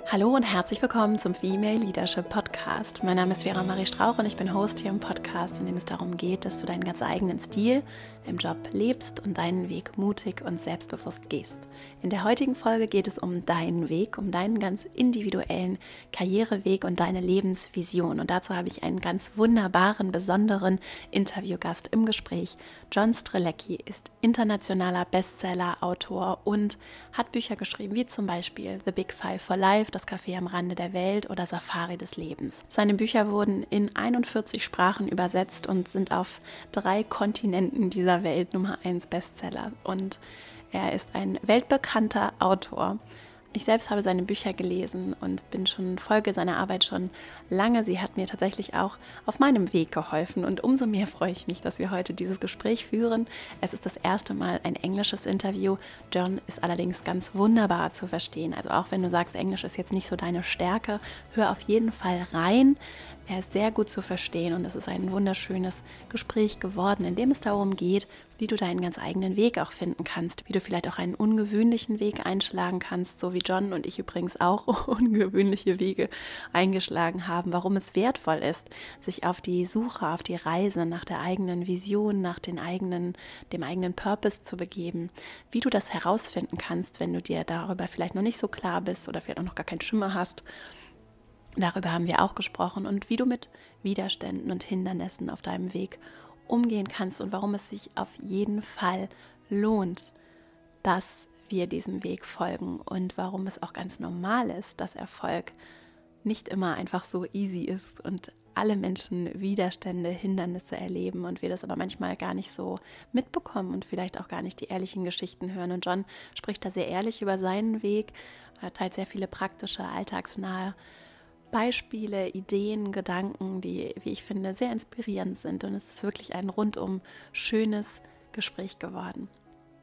Hallo und herzlich willkommen zum Female Leadership Podcast. Mein Name ist Vera Marie Strauch und ich bin Host hier im Podcast, in dem es darum geht, dass du deinen ganz eigenen Stil im Job lebst und deinen Weg mutig und selbstbewusst gehst. In der heutigen Folge geht es um deinen Weg, um deinen ganz individuellen Karriereweg und deine Lebensvision. Und dazu habe ich einen ganz wunderbaren, besonderen Interviewgast im Gespräch. John Strelecky ist internationaler Bestsellerautor und hat Bücher geschrieben, wie zum Beispiel The Big Five for Life, das Café am Rande der Welt oder Safari des Lebens. Seine Bücher wurden in 41 Sprachen übersetzt und sind auf 3 Kontinenten dieser Welt Nummer 1 Bestseller. Und er ist ein weltbekannter Autor. Ich selbst habe seine Bücher gelesen und bin schon Folge seiner Arbeit schon lange. Sie hat mir tatsächlich auch auf meinem Weg geholfen und umso mehr freue ich mich, dass wir heute dieses Gespräch führen. Es ist das erste Mal ein englisches Interview. John ist allerdings ganz wunderbar zu verstehen. Also auch wenn du sagst, Englisch ist jetzt nicht so deine Stärke, hör auf jeden Fall rein. Er ist sehr gut zu verstehen und es ist ein wunderschönes Gespräch geworden, in dem es darum geht, wie du deinen ganz eigenen Weg auch finden kannst, wie du vielleicht auch einen ungewöhnlichen Weg einschlagen kannst, so wie John und ich übrigens auch ungewöhnliche Wege eingeschlagen haben, warum es wertvoll ist, sich auf die Suche, auf die Reise nach der eigenen Vision, nach dem eigenen Purpose zu begeben, wie du das herausfinden kannst, wenn du dir darüber vielleicht noch nicht so klar bist oder vielleicht auch noch gar keinen Schimmer hast. Darüber haben wir auch gesprochen und wie du mit Widerständen und Hindernissen auf deinem Weg umgehen kannst und warum es sich auf jeden Fall lohnt, dass wir diesem Weg folgen und warum es auch ganz normal ist, dass Erfolg nicht immer einfach so easy ist und alle Menschen Widerstände, Hindernisse erleben und wir das aber manchmal gar nicht so mitbekommen und vielleicht auch gar nicht die ehrlichen Geschichten hören. Und John spricht da sehr ehrlich über seinen Weg, er teilt sehr viele praktische, alltagsnahe Beispiele, Ideen, Gedanken, die, wie ich finde, sehr inspirierend sind. Und es ist wirklich ein rundum schönes Gespräch geworden.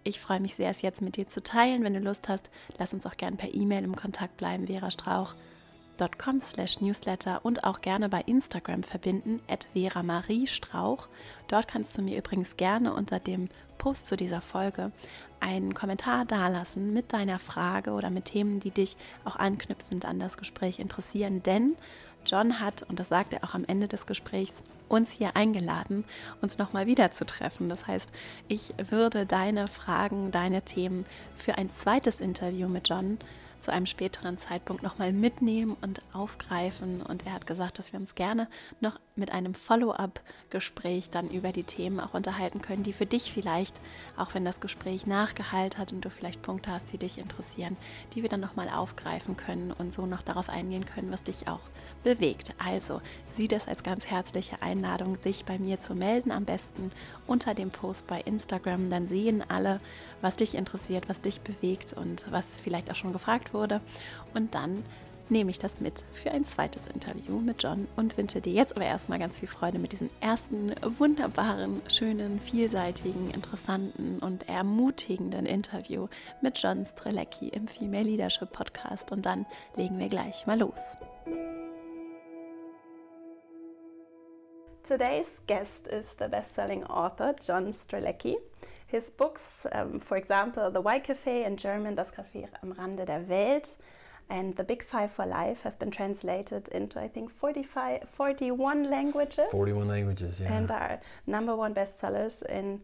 Ich freue mich sehr, es jetzt mit dir zu teilen. Wenn du Lust hast, lass uns auch gerne per E-Mail im Kontakt bleiben, verastrauch.com/newsletter und auch gerne bei Instagram verbinden, @VeraMarieStrauch. Dort kannst du mir übrigens gerne unter dem Post zu dieser Folge einen Kommentar dalassen mit deiner Frage oder mit Themen, die dich auch anknüpfend an das Gespräch interessieren, denn John hat, und das sagt er auch am Ende des Gesprächs, uns hier eingeladen, uns nochmal wieder zu treffen. Das heißt, ich würde deine Fragen, deine Themen für ein zweites Interview mit John zu einem späteren Zeitpunkt nochmal mitnehmen und aufgreifen. Und er hat gesagt, dass wir uns gerne noch mit einem Follow-up-Gespräch dann über die Themen auch unterhalten können, die für dich vielleicht, auch wenn das Gespräch nachgehalt hat und du vielleicht Punkte hast, die dich interessieren, die wir dann nochmal aufgreifen können und so noch darauf eingehen können, was dich auch bewegt. Also sieh das als ganz herzliche Einladung, dich bei mir zu melden, am besten unter dem Post bei Instagram. Dann sehen alle, was dich interessiert, was dich bewegt und was vielleicht auch schon gefragt wurde. Und dann nehme ich das mit für ein zweites Interview mit John und wünsche dir jetzt aber erstmal ganz viel Freude mit diesem ersten wunderbaren, schönen, vielseitigen, interessanten und ermutigenden Interview mit John Strelecky im Female Leadership Podcast. Und dann legen wir gleich mal los. Today's guest is the best-selling author John Strelecky. His books, for example, The Why Café in German, das Café am Rande der Welt, and The Big Five for Life have been translated into, I think, 41 languages. 41 languages, yeah. And are #1 bestsellers in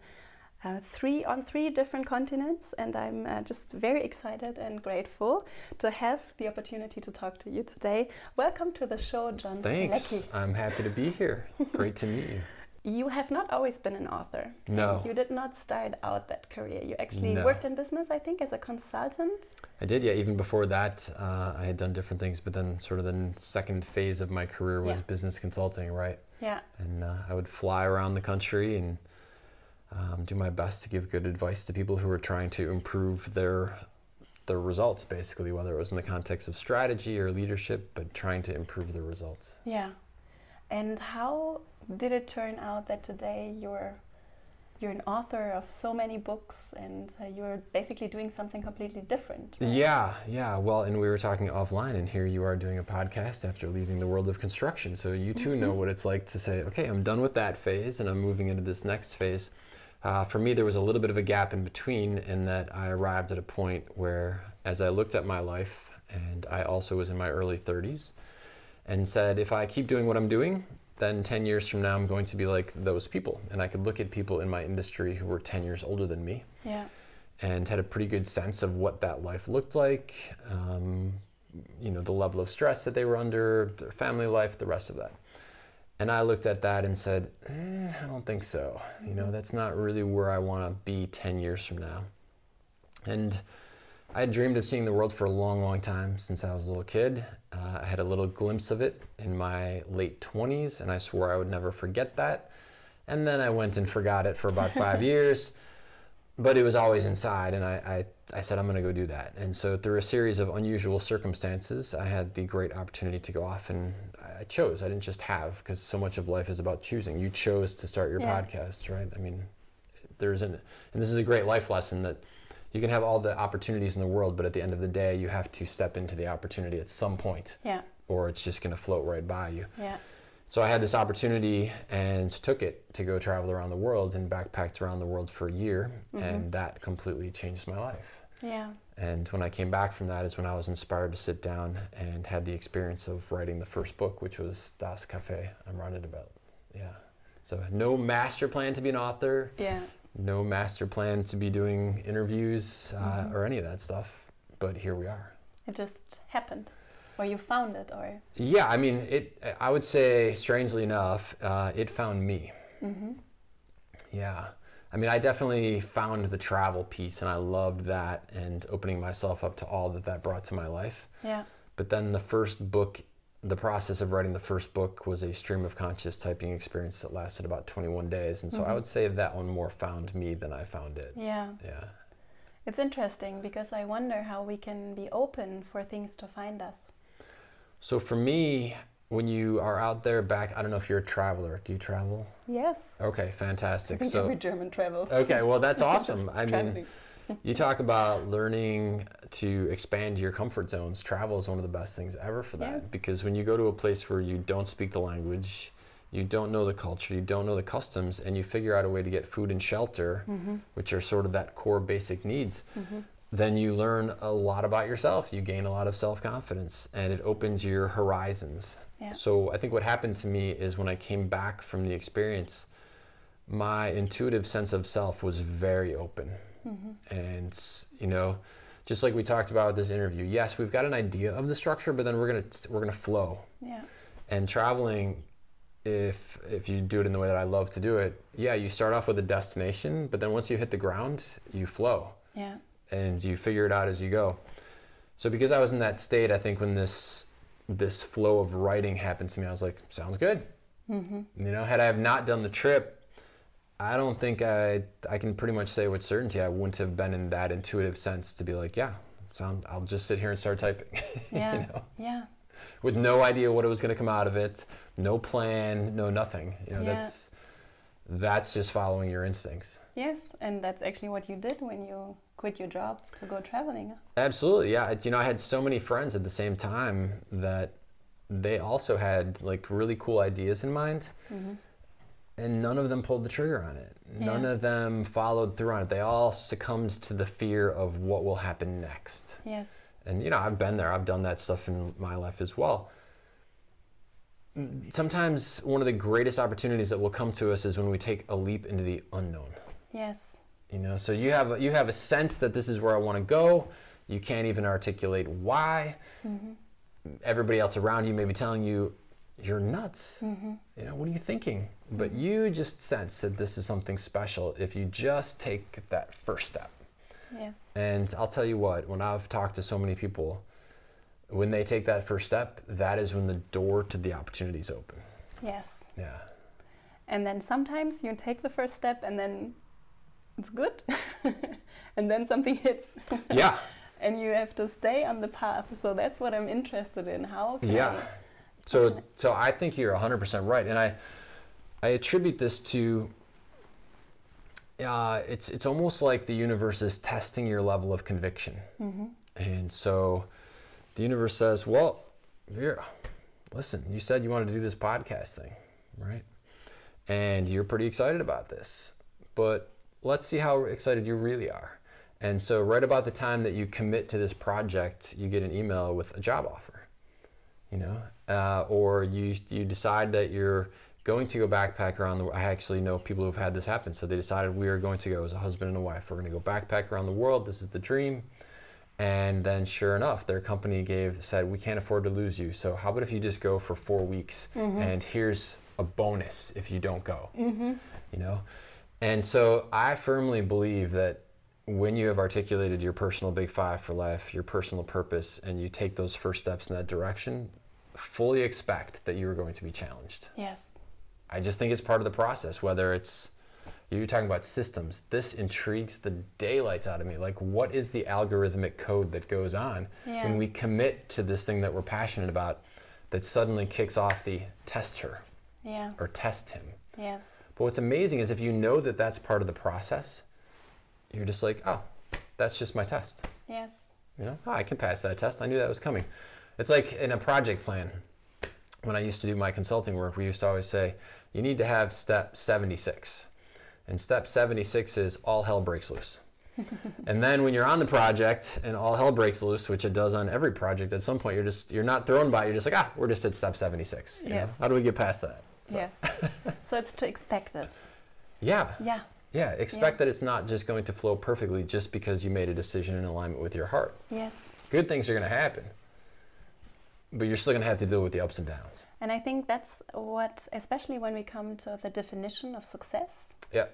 3 different continents. And I'm just very excited and grateful to have the opportunity to talk to you today. Welcome to the show, John Thanks. Strelecky. I'm happy to be here. Great to meet you. You have not always been an author. No. You did not start out that career. You actually No. worked in business, I think, as a consultant. I did, yeah. Even before that, I had done different things, but then sort of the second phase of my career was business consulting, right? Yeah. And I would fly around the country and do my best to give good advice to people who were trying to improve their results, basically, whether it was in the context of strategy or leadership, but trying to improve their results. Yeah. And how did it turn out that today you're an author of so many books and you're basically doing something completely different? Right? Yeah. Well, and we were talking offline, and here you are doing a podcast after leaving the world of construction. So you too know what it's like to say, okay, I'm done with that phase and I'm moving into this next phase. For me, there was a little bit of a gap in between in that I arrived at a point where, as I looked at my life and I also was in my early 30s, and said, if I keep doing what I'm doing, then 10 years from now I'm going to be like those people. And I could look at people in my industry who were 10 years older than me, and had a pretty good sense of what that life looked like, you know, the level of stress that they were under, their family life, the rest of that. And I looked at that and said, I don't think so. You know, that's not really where I want to be 10 years from now. And I had dreamed of seeing the world for a long, long time since I was a little kid. I had a little glimpse of it in my late 20s, and I swore I would never forget that. And then I went and forgot it for about 5 years, but it was always inside, and I said, I'm gonna go do that. And so through a series of unusual circumstances, I had the great opportunity to go off, and I chose. I didn't just have, because so much of life is about choosing. You chose to start your podcast, right? I mean, and this is a great life lesson, that you can have all the opportunities in the world, but at the end of the day, you have to step into the opportunity at some point, or it's just going to float right by you. So I had this opportunity and took it to go travel around the world, and backpacked around the world for a year, and that completely changed my life. And when I came back from that is when I was inspired to sit down and had the experience of writing the first book, which was Das Café, Rande der Welt. So no master plan to be an author. No master plan to be doing interviews or any of that stuff, but here we are. It just happened, or you found it, or? Yeah, I mean, I would say, strangely enough, it found me. Yeah, I mean, I definitely found the travel piece, and I loved that, and opening myself up to all that brought to my life. But then the first book, the process of writing the first book, was a stream of conscious typing experience that lasted about 21 days. And so I would say that one more found me than I found it. It's interesting, because I wonder how we can be open for things to find us. So for me, when you are out there I don't know if you're a traveler. Do you travel? Yes. Okay, fantastic. I think every German travels. Okay, well, that's awesome. I mean, you talk about learning to expand your comfort zones. Travel is one of the best things ever for that, because when you go to a place where you don't speak the language, you don't know the culture, you don't know the customs, and you figure out a way to get food and shelter, which are sort of that core basic needs, then you learn a lot about yourself. You gain a lot of self-confidence, and it opens your horizons. So I think what happened to me is, when I came back from the experience, my intuitive sense of self was very open. And, you know, just like we talked about with this interview, yes, we've got an idea of the structure, but then we're gonna flow. And traveling, if you do it in the way that I love to do it, you start off with a destination, but then once you hit the ground, you flow. And you figure it out as you go. So because I was in that state, I think when this flow of writing happened to me, I was like, sounds good. You know, had I have not done the trip, I don't think I can pretty much say with certainty I wouldn't have been in that intuitive sense to be like, I'll just sit here and start typing. You know? With no idea what it was going to come out of it, no plan, no nothing. You know, that's just following your instincts. Yes, and that's actually what you did when you quit your job to go traveling. Absolutely, yeah. You know, I had so many friends at the same time that they also had like really cool ideas in mind. And none of them pulled the trigger on it. None of them followed through on it. They all succumbed to the fear of what will happen next. And, you know, I've been there. I've done that stuff in my life as well. Sometimes one of the greatest opportunities that will come to us is when we take a leap into the unknown. You know, so you have a sense that this is where I want to go. You can't even articulate why. Everybody else around you may be telling you, you're nuts. You know, what are you thinking? But you just sense that this is something special if you just take that first step. And I'll tell you what, when I've talked to so many people, when they take that first step, that is when the door to the opportunities open. And then sometimes you take the first step and then it's good. And then something hits. And you have to stay on the path. So that's what I'm interested in. How can So I think you're 100% right, and I attribute this to it's almost like the universe is testing your level of conviction. And so the universe says, well, Vera, listen, you said you wanted to do this podcast thing, right? And you're pretty excited about this, but let's see how excited you really are. And so right about the time that you commit to this project, you get an email with a job offer, you know, or you decide that you're going to go backpack around the world. I actually know people who've had this happen. So they decided we are going to go as a husband and a wife. We're going to go backpack around the world. This is the dream. And then sure enough, their company said, we can't afford to lose you. So how about if you just go for 4 weeks and here's a bonus if you don't go, you know? And so I firmly believe that when you have articulated your personal big five for life, your personal purpose, and you take those first steps in that direction, fully expect that you are going to be challenged. Yes. I just think it's part of the process, whether it's, you're talking about systems. This intrigues the daylights out of me. Like, what is the algorithmic code that goes on when we commit to this thing that we're passionate about that suddenly kicks off the test her or test him? Yes. But what's amazing is if you know that that's part of the process, you're just like, oh, that's just my test. Yes. You know, oh, I can pass that test. I knew that was coming. It's like in a project plan. When I used to do my consulting work, we used to always say, you need to have step 76. And step 76 is all hell breaks loose. And then when you're on the project and all hell breaks loose, which it does on every project, at some point you're not thrown by it. You're just like, we're just at step 76. You know? How do we get past that? So. Yeah. So it's to expect it. Yeah. Yeah. Yeah. Expect that it's not just going to flow perfectly just because you made a decision in alignment with your heart. Yes. Good things are going to happen, but you're still going to have to deal with the ups and downs. And I think that's what, especially when we come to the definition of success. Yeah.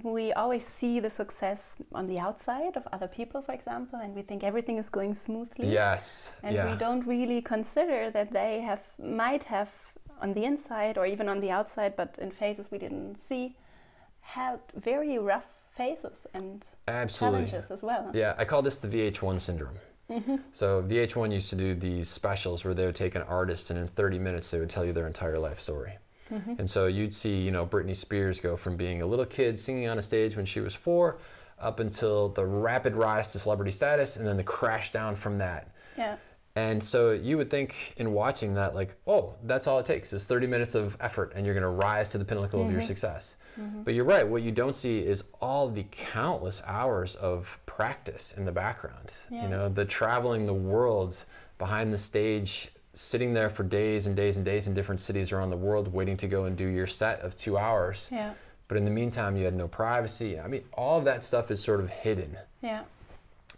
We always see the success on the outside of other people, for example, and we think everything is going smoothly. Yes. And we don't really consider that they might have on the inside or even on the outside, but in phases we didn't see, had very rough phases and challenges as well. Yeah, I call this the VH1 syndrome. So VH1 used to do these specials where they would take an artist and in 30 minutes they would tell you their entire life story. And so you'd see, you know, Britney Spears go from being a little kid singing on a stage when she was 4 up until the rapid rise to celebrity status and then the crash down from that. Yeah. And so you would think in watching that, like, oh, that's all it takes is 30 minutes of effort and you're going to rise to the pinnacle of your success. But you're right. What you don't see is all the countless hours of practice in the background. You know, the traveling the world behind the stage, sitting there for days and days and days in different cities around the world, waiting to go and do your set of 2 hours. Yeah. But in the meantime, you had no privacy. I mean, all of that stuff is sort of hidden. Yeah.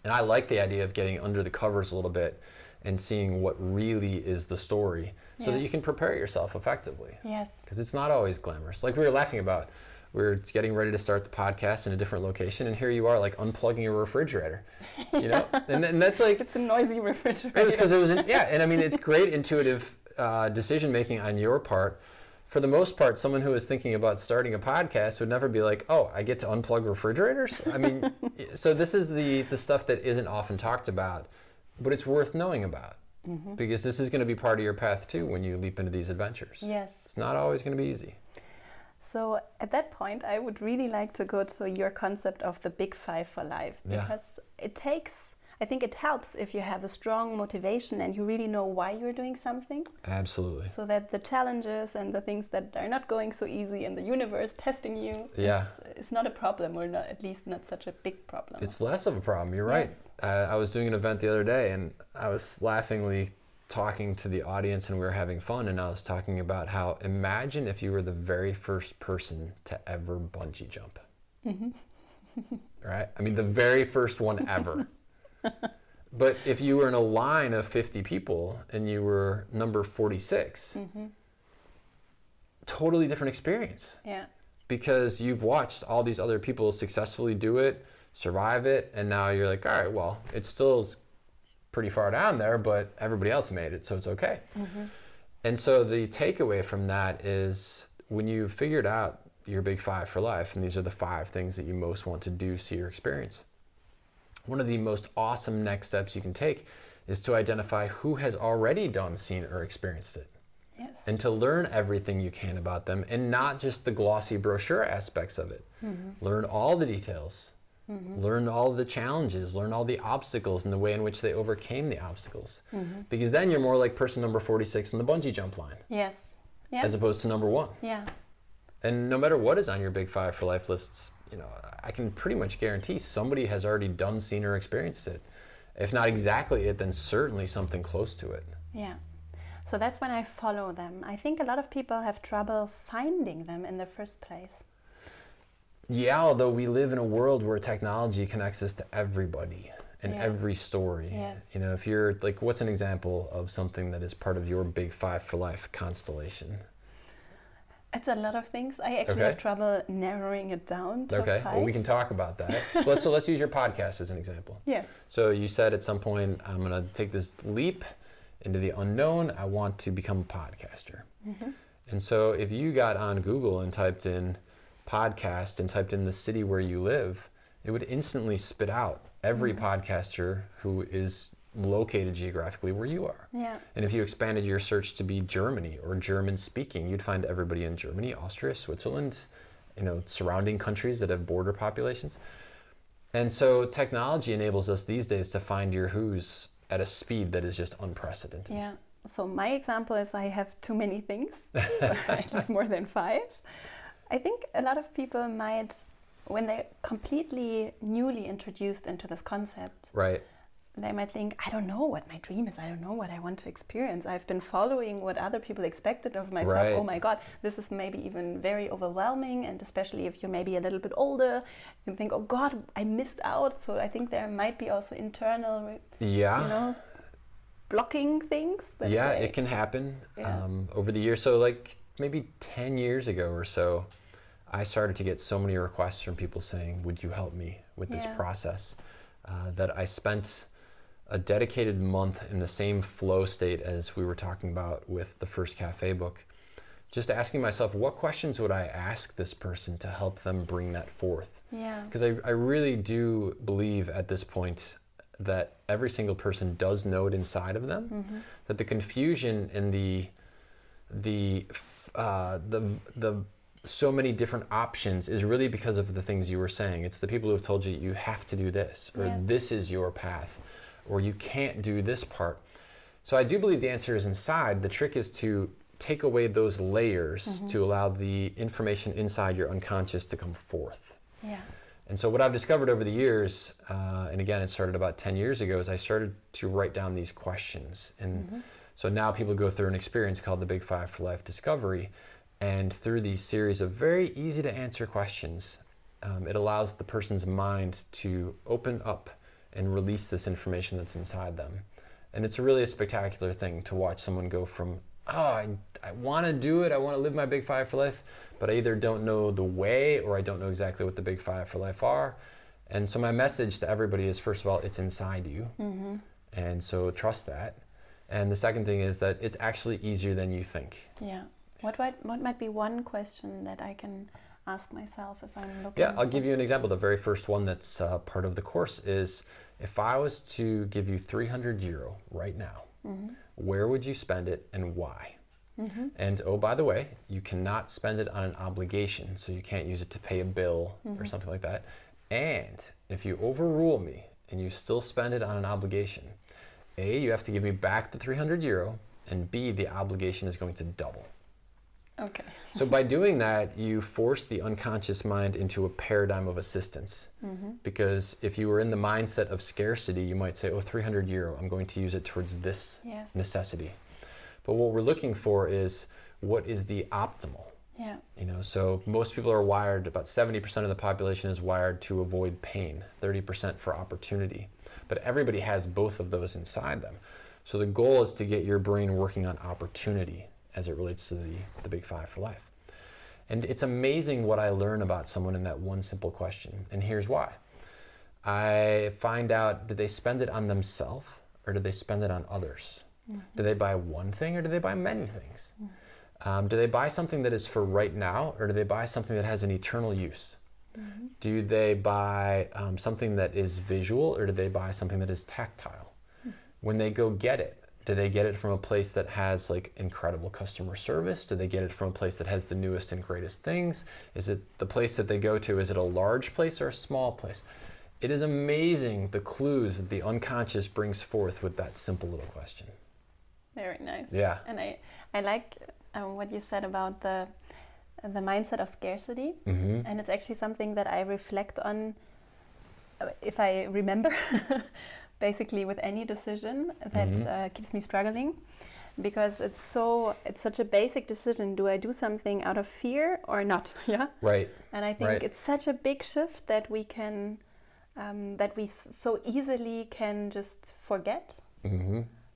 And I like the idea of getting under the covers a little bit and seeing what really is the story so that you can prepare yourself effectively. Yes. Because it's not always glamorous. Like we were laughing about, we were getting ready to start the podcast in a different location, and here you are, like unplugging a refrigerator, you know? And that's like... It's a noisy refrigerator. It was because it was, and I mean, it's great intuitive decision-making on your part. For the most part, someone who is thinking about starting a podcast would never be like, oh, I get to unplug refrigerators? I mean, so this is the stuff that isn't often talked about, but it's worth knowing about. Because this is going to be part of your path too when you leap into these adventures. Yes. It's not always going to be easy. So at that point, I would really like to go to your concept of the big five for life, because I think it helps if you have a strong motivation and you really know why you're doing something. Absolutely. So that the challenges and the things that are not going so easy in the universe testing you is not a problem, or not, at least not such a big problem. It's less of a problem. You're right. I was doing an event the other day and I was laughingly talking to the audience and we were having fun, and I was talking about how, imagine if you were the very first person to ever bungee jump. Right? I mean, the very first one ever. But if you were in a line of 50 people and you were number 46, totally different experience. Yeah. Because you've watched all these other people successfully do it, survive it, and now you're like, all right, well, it's still pretty far down there, but everybody else made it, so it's okay. And so the takeaway from that is when you've figured out your big five for life, and these are the 5 things that you most want to do, see, or experience, one of the most awesome next steps you can take is to identify who has already done, seen, or experienced it. Yes. And to learn everything you can about them, and not just the glossy brochure aspects of it. Learn all the details. Learn all the challenges, learn all the obstacles and the way in which they overcame the obstacles. Because then you're more like person number 46 in the bungee jump line. Yes. As opposed to number 1. Yeah. And no matter what is on your big five for life lists, I can pretty much guarantee somebody has already done, seen, or experienced it. If not exactly it, then certainly something close to it. Yeah. So that's when I follow them. I think a lot of people have trouble finding them in the first place. Yeah, although we live in a world where technology connects us to everybody and every story. Yes. If you're like, what's an example of something that is part of your Big Five for life constellation? It's a lot of things. I actually have trouble narrowing it down to Okay, five. well, we can talk about that. So let's use your podcast as an example. Yeah. So you said at some point, I'm going to take this leap into the unknown. I want to become a podcaster. Mm-hmm. And so if you got on Google and typed in podcast and typed in the city where you live, it would instantly spit out every podcaster who is located geographically where you are. Yeah. And if you expanded your search to be Germany or German speaking, you'd find everybody in Germany, Austria, Switzerland, surrounding countries that have border populations. And so technology enables us these days to find your who's at a speed that is just unprecedented. Yeah. So my example is I have too many things, at least more than five. I think a lot of people might, when they're completely newly introduced into this concept, right, they might think, I don't know what my dream is. I don't know what I want to experience. I've been following what other people expected of myself. Right. Oh my God, this is maybe even very overwhelming. And especially if you're maybe a little bit older, you think, oh God, I missed out. So I think there might be also internal, blocking things. Yeah, it can happen over the years. So like maybe 10 years ago or so, I started to get so many requests from people saying, would you help me with this process? That I spent a dedicated month in the same flow state as we were talking about with the first Café book, just asking myself, what questions would I ask this person to help them bring that forth? Yeah. Because I really do believe at this point that every single person does know it inside of them, that the confusion and the so many different options is really because of the things you were saying. It's the people who have told you, you have to do this, or this is your path, or you can't do this part. So I do believe the answer is inside. The trick is to take away those layers to allow the information inside your unconscious to come forth. Yeah. And so what I've discovered over the years, and again, it started about 10 years ago, is I started to write down these questions. And so now people go through an experience called the Big Five for Life Discovery. And through these series of very easy to answer questions, it allows the person's mind to open up and release this information that's inside them. And it's really a spectacular thing to watch someone go from, I want to do it, I want to live my Big Five for life, but I either don't know the way or I don't know exactly what the Big Five for life are. And so my message to everybody is, first of all, it's inside you. And so trust that. And the second thing is that it's actually easier than you think. Yeah. What might be one question that I can ask myself if I'm looking? Yeah, I'll give you an example. The very first one that's part of the course is, if I was to give you 300 euro right now, where would you spend it and why? And oh, by the way, you cannot spend it on an obligation, so you can't use it to pay a bill or something like that. And if you overrule me and you still spend it on an obligation, A, you have to give me back the 300 euro, and B, the obligation is going to double. Okay. So by doing that, you force the unconscious mind into a paradigm of assistance. Because if you were in the mindset of scarcity, you might say, oh, 300 euro, I'm going to use it towards this necessity. But what we're looking for is, what is the optimal? Yeah. So most people are wired, about 70% of the population is wired to avoid pain, 30% for opportunity. But everybody has both of those inside them. So the goal is to get your brain working on opportunity as it relates to the Big Five for life. And it's amazing what I learn about someone in that one simple question. And here's why. I find out, did they spend it on themselves or did they spend it on others? Do they buy one thing or do they buy many things? Do they buy something that is for right now or do they buy something that has an eternal use? Do they buy something that is visual or do they buy something that is tactile? When they go get it, do they get it from a place that has like incredible customer service? Do they get it from a place that has the newest and greatest things? Is it the place that they go to, is it a large place or a small place? It is amazing the clues that the unconscious brings forth with that simple little question. Very nice. Yeah. And I like what you said about the the mindset of scarcity. And it's actually something that I reflect on if I remember, basically with any decision that keeps me struggling. Because it's such a basic decision. Do I do something out of fear or not? Yeah. Right. And I think it's such a big shift that we can, that we so easily can just forget.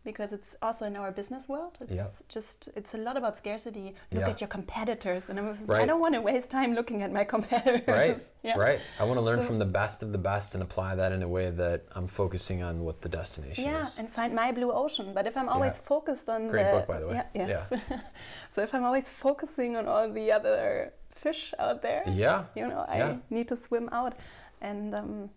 Because it's also in our business world. It's a lot about scarcity. Look at your competitors, and I don't want to waste time looking at my competitors. Right. I want to learn from the best of the best and apply that in a way that I'm focusing on what the destination is. And find my blue ocean. But if I'm always focused on Great book, by the way. So if I'm always focusing on all the other fish out there, I need to swim out. And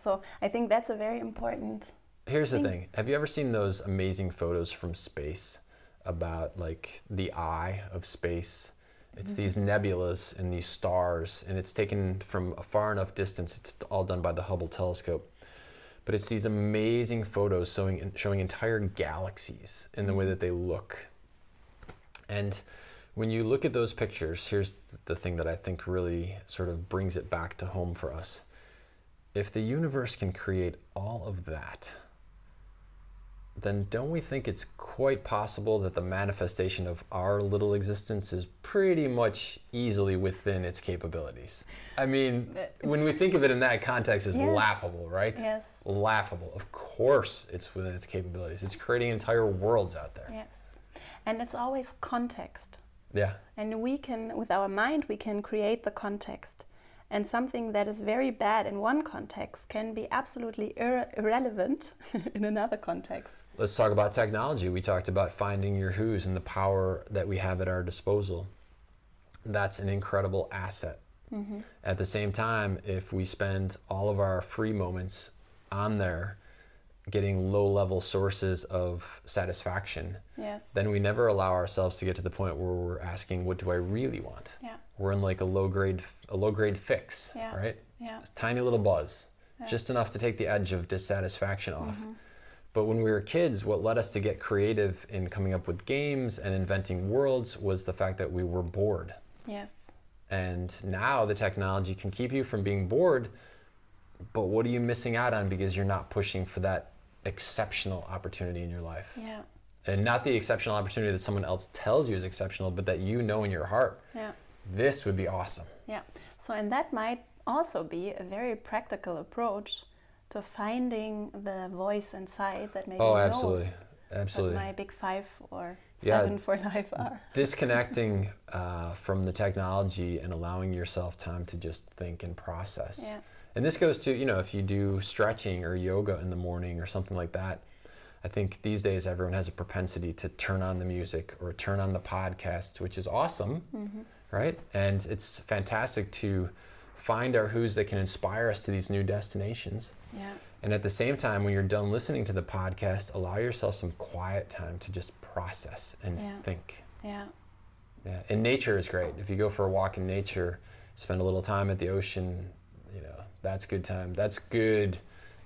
so I think that's a very important. Here's the thing. Have you ever seen those amazing photos from space about like the eye of space? It's these nebulas and these stars, and it's taken from a far enough distance. It's all done by the Hubble telescope. But it's these amazing photos showing entire galaxies in the way that they look. And when you look at those pictures, here's the thing that I think really sort of brings it back to home for us. If the universe can create all of that, then don't we think it's quite possible that the manifestation of our little existence is pretty much easily within its capabilities? I mean, when we think of it in that context, it's laughable, right? Yes. Laughable. Of course it's within its capabilities. It's creating entire worlds out there. Yes. And it's always context. Yeah. And we can, with our mind, we can create the context. And something that is very bad in one context can be absolutely irrelevant in another context. Let's talk about technology. We talked about finding your who's and the power that we have at our disposal. That's an incredible asset. At the same time, if we spend all of our free moments on there getting low-level sources of satisfaction, then we never allow ourselves to get to the point where we're asking, what do I really want? We're in like a low-grade fix, right? A tiny little buzz, just enough to take the edge of dissatisfaction off. But when we were kids, what led us to get creative in coming up with games and inventing worlds was the fact that we were bored. Yes. And now the technology can keep you from being bored, but what are you missing out on because you're not pushing for that exceptional opportunity in your life? Yeah. And not the exceptional opportunity that someone else tells you is exceptional, but that you know in your heart, this would be awesome. Yeah. So, and that might also be a very practical approach to finding the voice inside that maybe knows what my big five or seven for life are. Disconnecting from the technology and allowing yourself time to just think and process. Yeah. And this goes to, if you do stretching or yoga in the morning or something like that, I think these days everyone has a propensity to turn on the music or turn on the podcast, which is awesome, right? And it's fantastic to find our who's that can inspire us to these new destinations. Yeah. And at the same time, when you're done listening to the podcast, allow yourself some quiet time to just process and think. Yeah. And nature is great. If you go for a walk in nature, spend a little time at the ocean, that's good time. That's good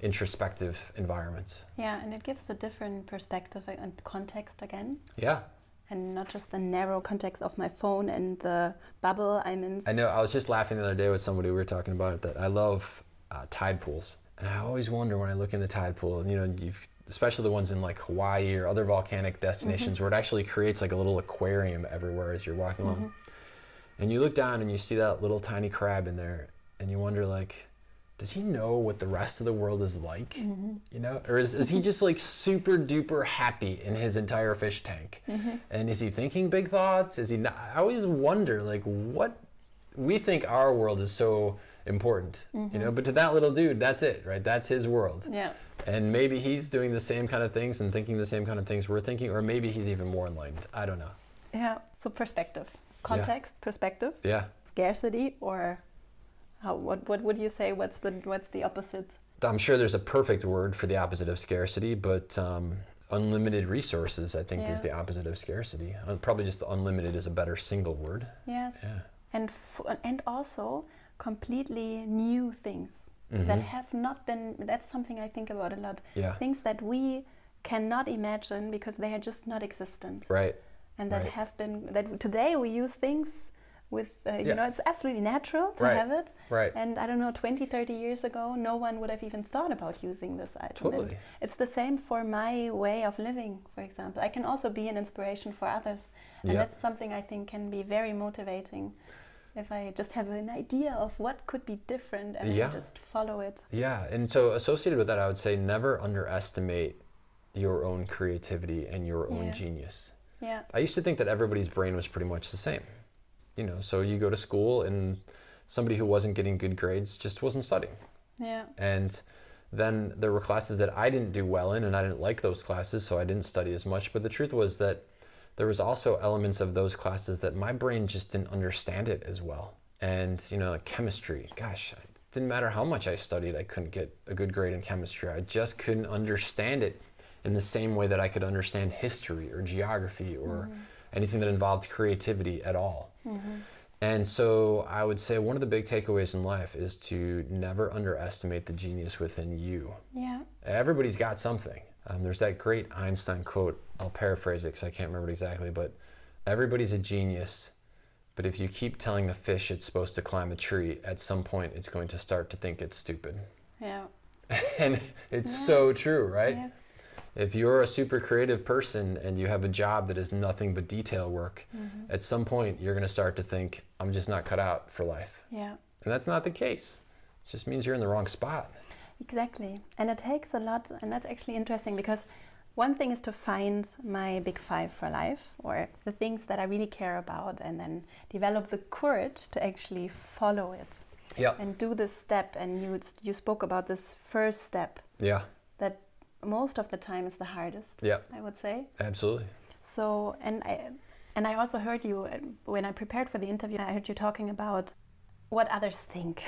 introspective environments. Yeah, and it gives a different perspective and context again. Yeah. And not just the narrow context of my phone and the bubble I'm in. I know, I was just laughing the other day with somebody, we were talking about it, that I love tide pools. And I always wonder when I look in the tide pool, especially the ones in like Hawaii or other volcanic destinations where it actually creates like a little aquarium everywhere as you're walking along. And you look down and you see that little tiny crab in there and you wonder like, does he know what the rest of the world is like? Or is he just like super duper happy in his entire fish tank? And is he thinking big thoughts? Is he not? I always wonder like what we think our world is so important, but to that little dude, that's it, right? That's his world. Yeah. And maybe he's doing the same kind of things and thinking the same kind of things we're thinking, or maybe he's even more enlightened. I don't know. Yeah. So perspective, context, perspective. Yeah. Scarcity, or what would you say? What's the opposite? I'm sure there's a perfect word for the opposite of scarcity, but unlimited resources, I think, is the opposite of scarcity. Probably just unlimited is a better single word. Yes. Yeah. And also completely new things that have not been, that's something I think about a lot. Yeah. Things that we cannot imagine because they are just not existent. Right. And that have been, that today we use things with, you know, it's absolutely natural to have it. Right. And I don't know, 20, 30 years ago, no one would have even thought about using this item. Totally. And it's the same for my way of living, for example. I can also be an inspiration for others. And that's something I think can be very motivating. If I just have an idea of what could be different and I just follow it. Yeah, and so associated with that, I would say never underestimate your own creativity and your own genius. Yeah. I used to think that everybody's brain was pretty much the same. You know, so you go to school and somebody who wasn't getting good grades just wasn't studying. Yeah. And then there were classes that I didn't do well in and I didn't like those classes, so I didn't study as much. But the truth was that there was also elements of those classes that my brain just didn't understand it as well. And, you know, like chemistry, gosh, it didn't matter how much I studied, I couldn't get a good grade in chemistry. I just couldn't understand it in the same way that I could understand history or geography or anything that involved creativity at all. And so I would say one of the big takeaways in life is to never underestimate the genius within you. Yeah. Everybody's got something. There's that great Einstein quote, I'll paraphrase it because I can't remember it exactly, but everybody's a genius, but if you keep telling the fish it's supposed to climb a tree, at some point it's going to start to think it's stupid. Yeah. And it's so true, right? Yes. If you're a super creative person and you have a job that is nothing but detail work, at some point you're going to start to think, I'm just not cut out for life. Yeah. And that's not the case. It just means you're in the wrong spot. Exactly. And it takes a lot, and that's actually interesting because one thing is to find my big five for life or the things that I really care about and then develop the courage to actually follow it. Yeah. And do this step. And you spoke about this first step. Yeah. That most of the time is the hardest. Yeah. I would say. Absolutely. So, and I also heard you, when I prepared for the interview, I heard you talking about what others think.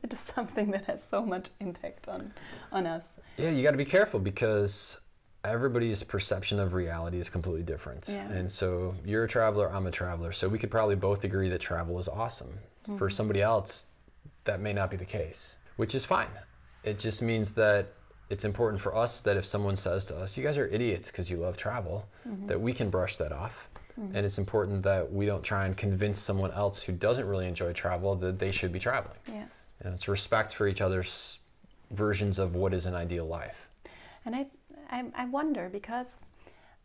It is something that has so much impact on us. Yeah, you got to be careful because everybody's perception of reality is completely different. Yeah. And so you're a traveler, I'm a traveler. So we could probably both agree that travel is awesome. For somebody else, that may not be the case, which is fine. It just means that it's important for us that if someone says to us, you guys are idiots because you love travel, that we can brush that off. And it's important that we don't try and convince someone else who doesn't really enjoy travel that they should be traveling. Yes. You know, it's respect for each other's versions of what is an ideal life. And I wonder because,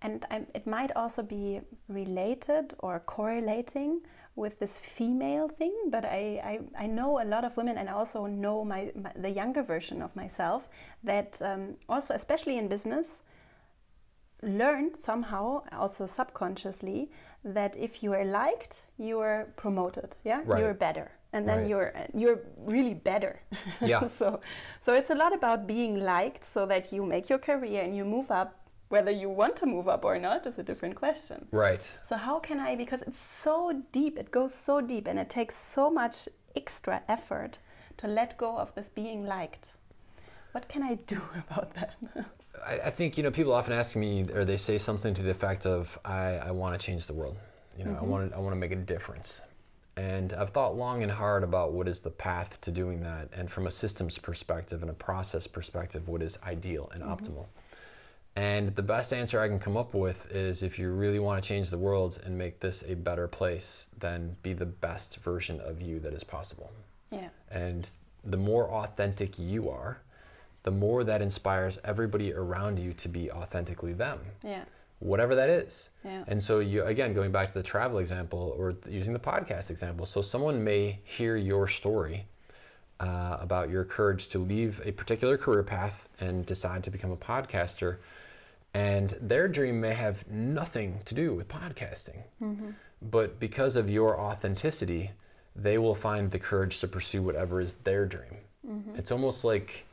it might also be related or correlating with this female thing, but I know a lot of women, and I also know the younger version of myself that also, especially in business, learned somehow, also subconsciously, that if you are liked, you are promoted. Yeah, right. You're better, and then you're really better. Yeah. So it's a lot about being liked, so that you make your career and you move up. Whether you want to move up or not is a different question. Right. So how can I? Because it's so deep, it goes so deep, and it takes so much extra effort to let go of this being liked. What can I do about that? I think, you know, people often ask me, or they say something to the effect of, I want to change the world. You know, I want to make a difference. And I've thought long and hard about what is the path to doing that. And from a systems perspective and a process perspective, what is ideal and optimal. And the best answer I can come up with is, if you really want to change the world and make this a better place, then be the best version of you that is possible. Yeah. And the more authentic you are, the more that inspires everybody around you to be authentically them. Yeah. Whatever that is. Yeah. And so you, again, going back to the travel example or using the podcast example, so someone may hear your story about your courage to leave a particular career path and decide to become a podcaster, and their dream may have nothing to do with podcasting. But because of your authenticity, they will find the courage to pursue whatever is their dream. It's almost like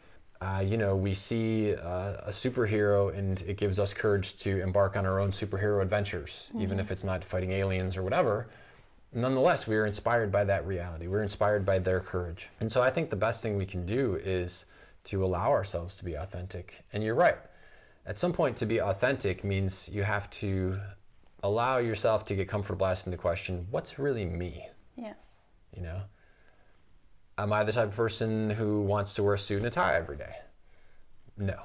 you know, we see a superhero and it gives us courage to embark on our own superhero adventures, even if it's not fighting aliens or whatever. Nonetheless, we are inspired by that reality. We're inspired by their courage. And so I think the best thing we can do is to allow ourselves to be authentic. And you're right. At some point, to be authentic means you have to allow yourself to get comfortable asking the question, what's really me? Yes. You know? Am I the type of person who wants to wear a suit and a tie every day? No.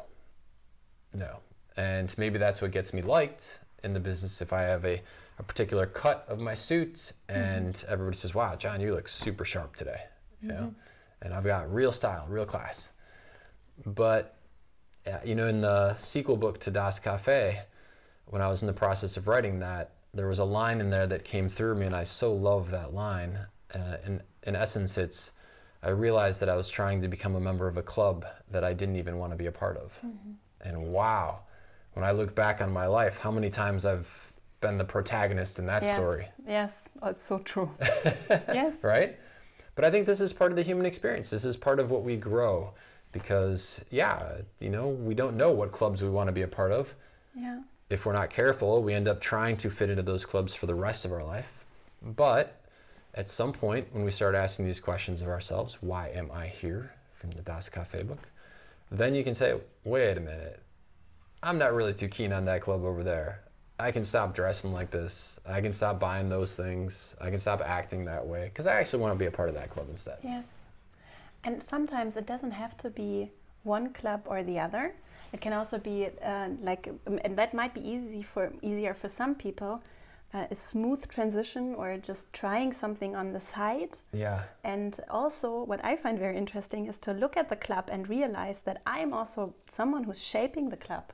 And maybe that's what gets me liked in the business. If I have a a particular cut of my suit, and everybody says, wow, John, you look super sharp today, you know, and I've got real style, real class. But, you know, in the sequel book to Das Café, when I was in the process of writing that, there was a line in there that came through me, and I so love that line. In essence, it's, I realized that I was trying to become a member of a club that I didn't even want to be a part of. And wow, when I look back on my life, how many times I've been the protagonist in that story. Yes, oh, it's so true. Yes. Right? But I think this is part of the human experience. This is part of what we grow, because, yeah, you know, we don't know what clubs we want to be a part of. Yeah. If we're not careful, we end up trying to fit into those clubs for the rest of our life. But at some point, when we start asking these questions of ourselves, why am I here, from the Das Café book, then you can say, wait a minute, I'm not really too keen on that club over there. I can stop dressing like this. I can stop buying those things. I can stop acting that way, because I actually want to be a part of that club instead. Yes. And sometimes it doesn't have to be one club or the other. It can also be and that might be easier for some people, a smooth transition or just trying something on the side. Yeah. And also what I find very interesting is to look at the club and realize that I'm also someone who's shaping the club.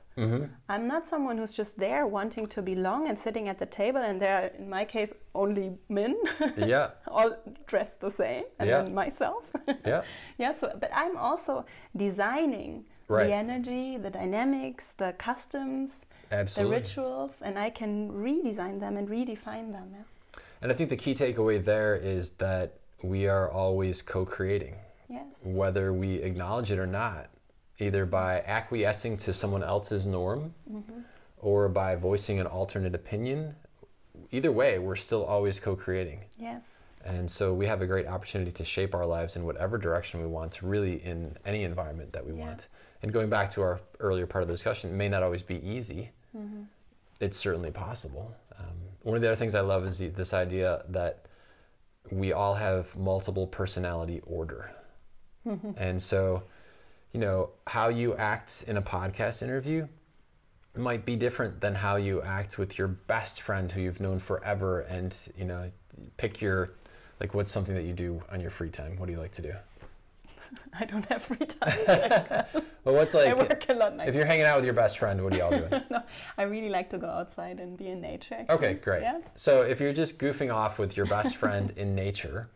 I'm not someone who's just there wanting to belong and sitting at the table, and there are, in my case, only men. Yeah. All dressed the same, and then myself. Yeah. Yeah. So, but I'm also designing the energy, the dynamics, the customs, absolutely, the rituals, and I can redesign them and redefine them. Yeah. And I think the key takeaway there is that we are always co-creating, whether we acknowledge it or not, either by acquiescing to someone else's norm or by voicing an alternate opinion. Either way, we're still always co-creating. Yes. And so we have a great opportunity to shape our lives in whatever direction we want, really in any environment that we want. And going back to our earlier part of the discussion, it may not always be easy. It's certainly possible. One of the other things I love is this idea that we all have multiple personality order. And so, you know, how you act in a podcast interview might be different than how you act with your best friend who you've known forever. And, you know, pick your, like, what's something that you do on your free time? What do you like to do? I don't have free time. Well, what's like, I work a lot. If you're hanging out with your best friend, what are y'all doing? No, I really like to go outside and be in nature. Actually. Okay, great. Yeah. So if you're just goofing off with your best friend in nature,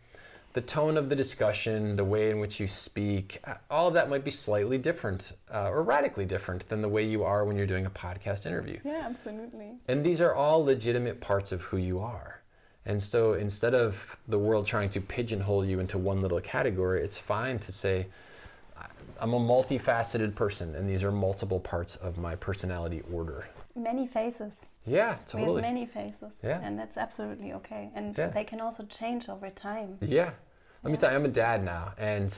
the tone of the discussion, the way in which you speak, all of that might be slightly different or radically different than the way you are when you're doing a podcast interview. Yeah, absolutely. And these are all legitimate parts of who you are. And so instead of the world trying to pigeonhole you into one little category, it's fine to say, I'm a multifaceted person, and these are multiple parts of my personality order. Many faces. Yeah, totally. We have many faces. Yeah. And that's absolutely okay. And they can also change over time. Yeah. Let me tell you, I'm a dad now. And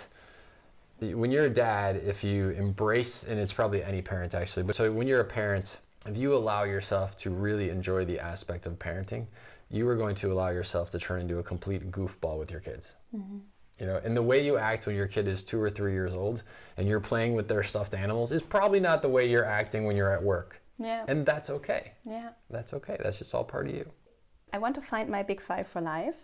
when you're a dad, if you embrace, and it's probably any parent actually, but so when you're a parent, if you allow yourself to really enjoy the aspect of parenting, you are going to allow yourself to turn into a complete goofball with your kids. You know, and the way you act when your kid is 2 or 3 years old and you're playing with their stuffed animals is probably not the way you're acting when you're at work. Yeah. And that's okay. Yeah. That's okay. That's just all part of you. I want to find my big five for life,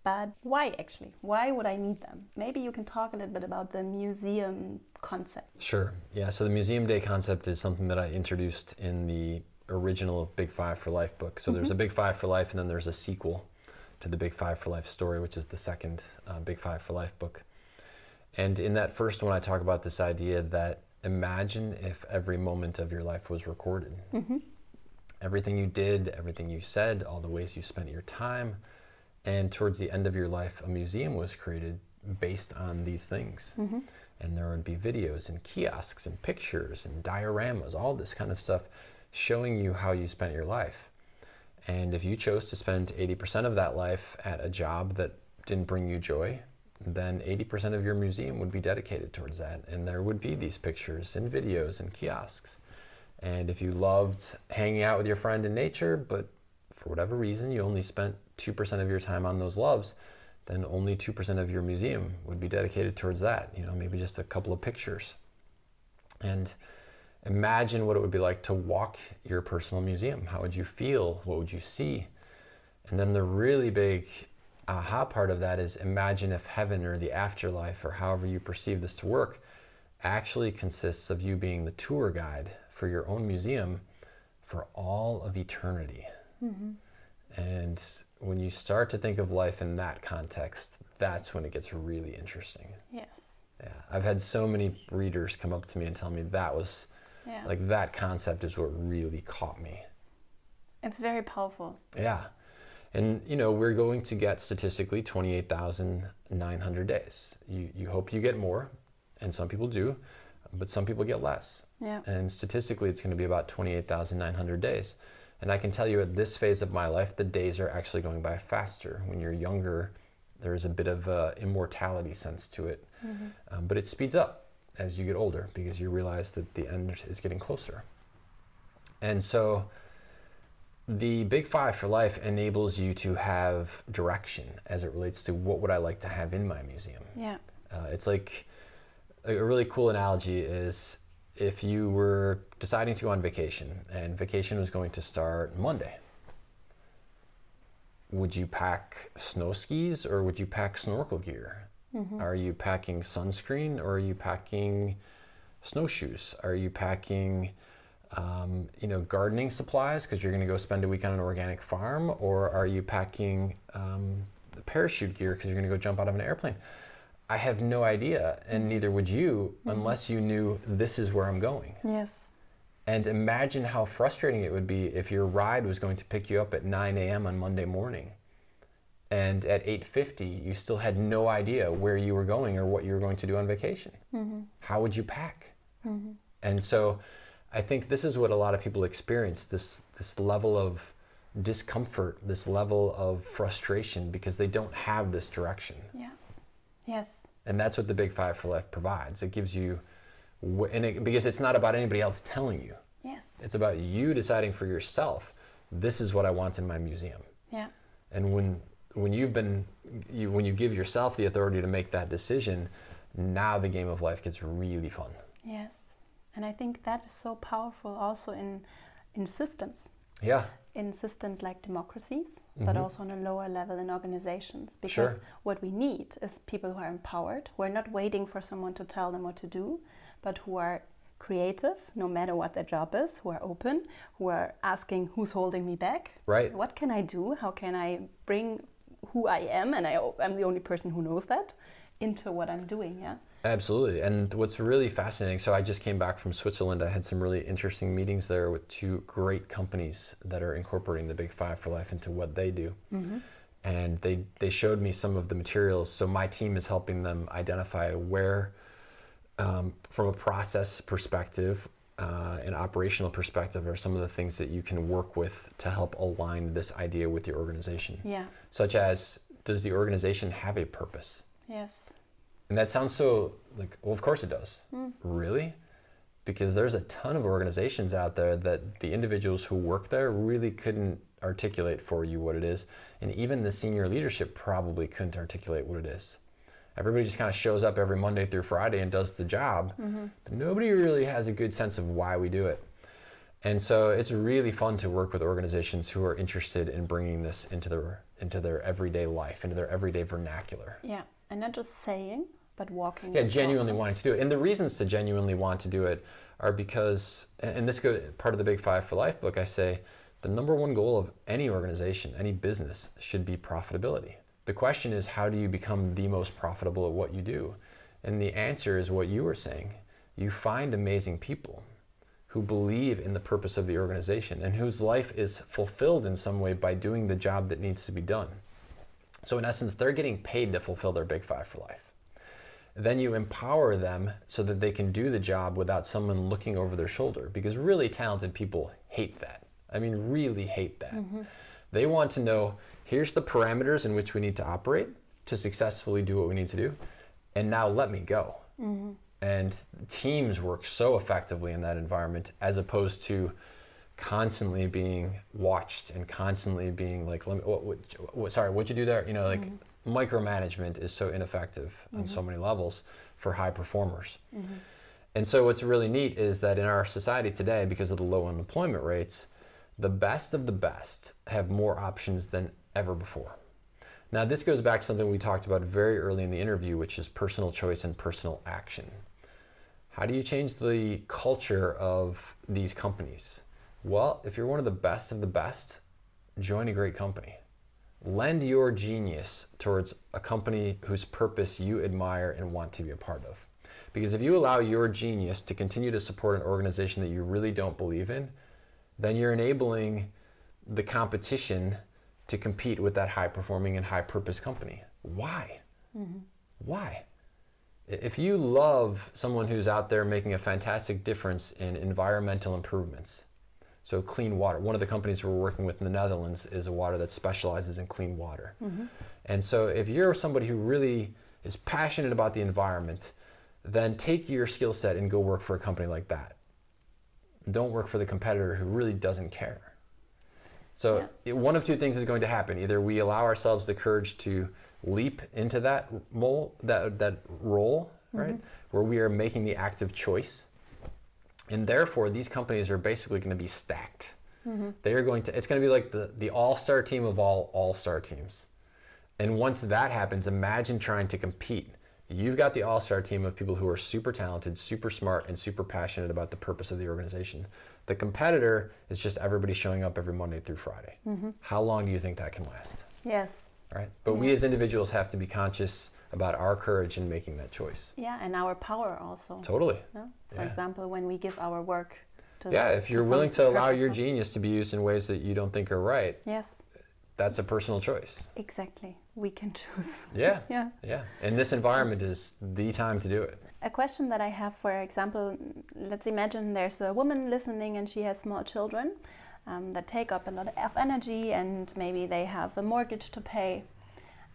but why actually? Why would I need them? Maybe you can talk a little bit about the museum concept. Sure. Yeah. So the Museum Day concept is something that I introduced in the original Big Five for Life book. So there's a Big Five for Life, and then there's a sequel to the Big Five for Life story, which is the second Big Five for Life book. And in that first one, I talk about this idea that imagine if every moment of your life was recorded. Everything you did, everything you said, all the ways you spent your time. And towards the end of your life, a museum was created based on these things. And there would be videos and kiosks and pictures and dioramas, all this kind of stuff showing you how you spent your life. And if you chose to spend 80% of that life at a job that didn't bring you joy, then 80% of your museum would be dedicated towards that. And there would be these pictures and videos and kiosks. And if you loved hanging out with your friend in nature, but for whatever reason you only spent 2% of your time on those loves, then only 2% of your museum would be dedicated towards that. You know, maybe just a couple of pictures. And imagine what it would be like to walk your personal museum. How would you feel? What would you see? And then the really big aha part of that is, imagine if heaven or the afterlife, or however you perceive this to work, actually consists of you being the tour guide for your own museum for all of eternity. And when you start to think of life in that context, that's when it gets really interesting. Yes. Yeah, I've had so many readers come up to me and tell me that was, like, that concept is what really caught me. It's very powerful. Yeah. And, you know, we're going to get statistically 28,900 days. You hope you get more, and some people do, but some people get less. Yeah. And statistically, it's going to be about 28,900 days. And I can tell you, at this phase of my life, the days are actually going by faster. When you're younger, there's a bit of a immortality sense to it. But it speeds up as you get older, because you realize that the end is getting closer. And so the Big Five for life enables you to have direction as it relates to what would I like to have in my museum. Yeah. It's like, a really cool analogy is, if you were deciding to go on vacation, and vacation was going to start Monday, would you pack snow skis or would you pack snorkel gear? Are you packing sunscreen or are you packing snowshoes? Are you packing gardening supplies because you're going to go spend a week on an organic farm? Or are you packing the parachute gear because you're going to go jump out of an airplane? I have no idea, and neither would you, unless you knew this is where I'm going. Yes. And imagine how frustrating it would be if your ride was going to pick you up at 9 a.m. on Monday morning, and at 8:50 you still had no idea where you were going or what you were going to do on vacation. How would you pack? And so I think this is what a lot of people experience, this level of discomfort, this level of frustration, because they don't have this direction. Yeah. Yes. And that's what the Big Five for life provides. It gives you, because it's not about anybody else telling you. Yes. It's about you deciding for yourself, this is what I want in my museum. Yeah. And when you give yourself the authority to make that decision, now the game of life gets really fun. Yes. And I think that is so powerful also in systems. Yeah. In systems like democracies, but also on a lower level in organizations. Because what we need is people who are empowered, who are not waiting for someone to tell them what to do, but who are creative, no matter what their job is, who are open, who are asking, who's holding me back? Right. What can I do? How can I bring who I am, and I'm the only person who knows that, into what I'm doing, yeah? Absolutely. And what's really fascinating, so I just came back from Switzerland. I had some really interesting meetings there with two great companies that are incorporating the Big Five for life into what they do. And they showed me some of the materials. So my team is helping them identify where, from a process perspective, an operational perspective, are some of the things that you can work with to help align this idea with your organization. Yeah. Such as, does the organization have a purpose? Yes. And that sounds so like, well, of course it does. Really? Because there's a ton of organizations out there that the individuals who work there really couldn't articulate for you what it is. And even the senior leadership probably couldn't articulate what it is. Everybody just kind of shows up every Monday through Friday and does the job, but nobody really has a good sense of why we do it. And so it's really fun to work with organizations who are interested in bringing this into their everyday life, into their everyday vernacular. Yeah, and not just saying, but walking. Yeah, genuinely wanting to do it. And the reasons to genuinely want to do it are because, and this goes part of the Big Five for Life book, I say, the number one goal of any organization, any business, should be profitability. The question is, how do you become the most profitable at what you do? And the answer is what you were saying. You find amazing people who believe in the purpose of the organization and whose life is fulfilled in some way by doing the job that needs to be done. So in essence, they're getting paid to fulfill their Big Five for life. Then you empower them so that they can do the job without someone looking over their shoulder, because really talented people hate that. I mean, really hate that. They want to know, here's the parameters in which we need to operate to successfully do what we need to do, and now let me go. And teams work so effectively in that environment, as opposed to constantly being watched and constantly being like, sorry, what'd you do there? You know, like micromanagement is so ineffective on so many levels for high performers. And so what's really neat is that in our society today, because of the low unemployment rates, the best of the best have more options than ever before. Now, this goes back to something we talked about very early in the interview, which is personal choice and personal action. How do you change the culture of these companies? Well, if you're one of the best, join a great company. Lend your genius towards a company whose purpose you admire and want to be a part of. Because if you allow your genius to continue to support an organization that you really don't believe in, then you're enabling the competition to compete with that high-performing and high-purpose company. Why? Why? If you love someone who's out there making a fantastic difference in environmental improvements, so clean water. One of the companies we're working with in the Netherlands is a water that specializes in clean water. And so if you're somebody who really is passionate about the environment, then take your skill set and go work for a company like that. Don't work for the competitor who really doesn't care. So one of two things is going to happen. Either we allow ourselves the courage to leap into that role, right, where we are making the active choice. And therefore, these companies are basically going to be stacked. They are going to, it's going to be like the all-star team of all-star teams. And once that happens, imagine trying to compete. You've got the all-star team of people who are super talented, super smart, and super passionate about the purpose of the organization. The competitor is just everybody showing up every Monday through Friday. How long do you think that can last? Yes. Right? But we as individuals have to be conscious about our courage in making that choice. Yeah, and our power also. Totally. Yeah? For example, when we give our work to if you're willing to allow your genius to be used in ways that you don't think are right, that's a personal choice. Exactly. We can choose. Yeah. And this environment is the time to do it. A question that I have, for example, let's imagine there's a woman listening and she has small children that take up a lot of energy, and maybe they have a mortgage to pay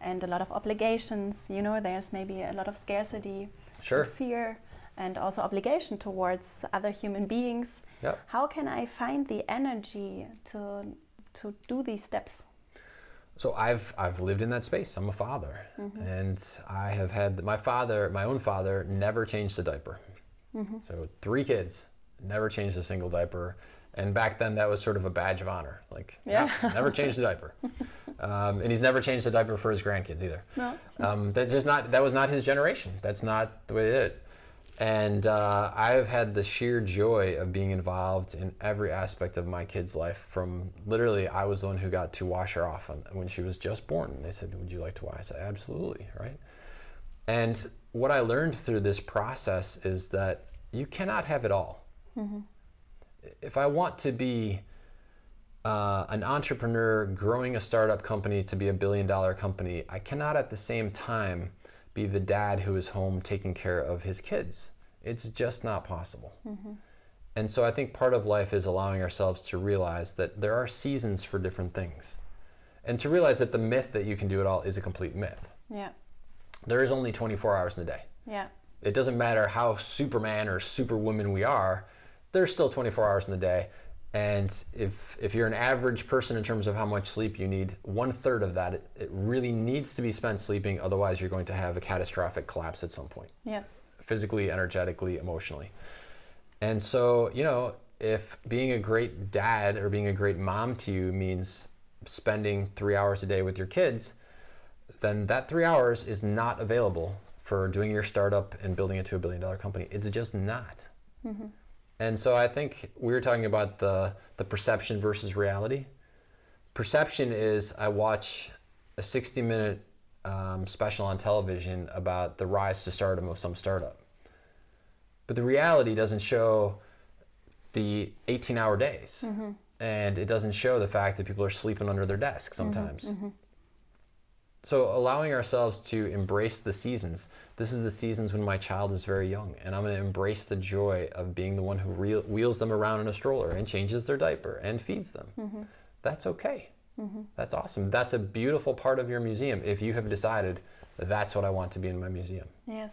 and a lot of obligations. You know, there's maybe a lot of scarcity, fear, and also obligation towards other human beings. How can I find the energy to do these steps? So I've lived in that space. I'm a father, and I have had my own father never changed a diaper. So 3 kids, never changed a single diaper. And back then that was sort of a badge of honor. Like, never changed a diaper. And he's never changed a diaper for his grandkids either. That was not his generation. That's not the way they did it. And I've had the sheer joy of being involved in every aspect of my kid's life. From literally, I was the one who got to wash her off when she was just born. They said, "Would you like to wash?" I said, "Absolutely," right? And what I learned through this process is that you cannot have it all. If I want to be an entrepreneur growing a startup company to be $1 billion company, I cannot at the same time be the dad who is home taking care of his kids. It's just not possible. And so I think part of life is allowing ourselves to realize that there are seasons for different things, and to realize that the myth that you can do it all is a complete myth. There is only 24 hours in a day. It doesn't matter how Superman or Superwoman we are, there's still 24 hours in the day. And if you're an average person in terms of how much sleep you need, 1/3 of that, it really needs to be spent sleeping. Otherwise, you're going to have a catastrophic collapse at some point. Physically, energetically, emotionally. And so, you know, if being a great dad or being a great mom to you means spending 3 hours a day with your kids, then that 3 hours is not available for doing your startup and building it to $1 billion company. It's just not. And so I think we were talking about the perception versus reality. Perception is I watch a 60-minute special on television about the rise to stardom of some startup. But the reality doesn't show the 18-hour days. And it doesn't show the fact that people are sleeping under their desks sometimes. So allowing ourselves to embrace the seasons. This is the seasons when my child is very young, and I'm going to embrace the joy of being the one who wheels them around in a stroller and changes their diaper and feeds them. That's okay. That's awesome. That's a beautiful part of your museum if you have decided that's what I want to be in my museum. Yes.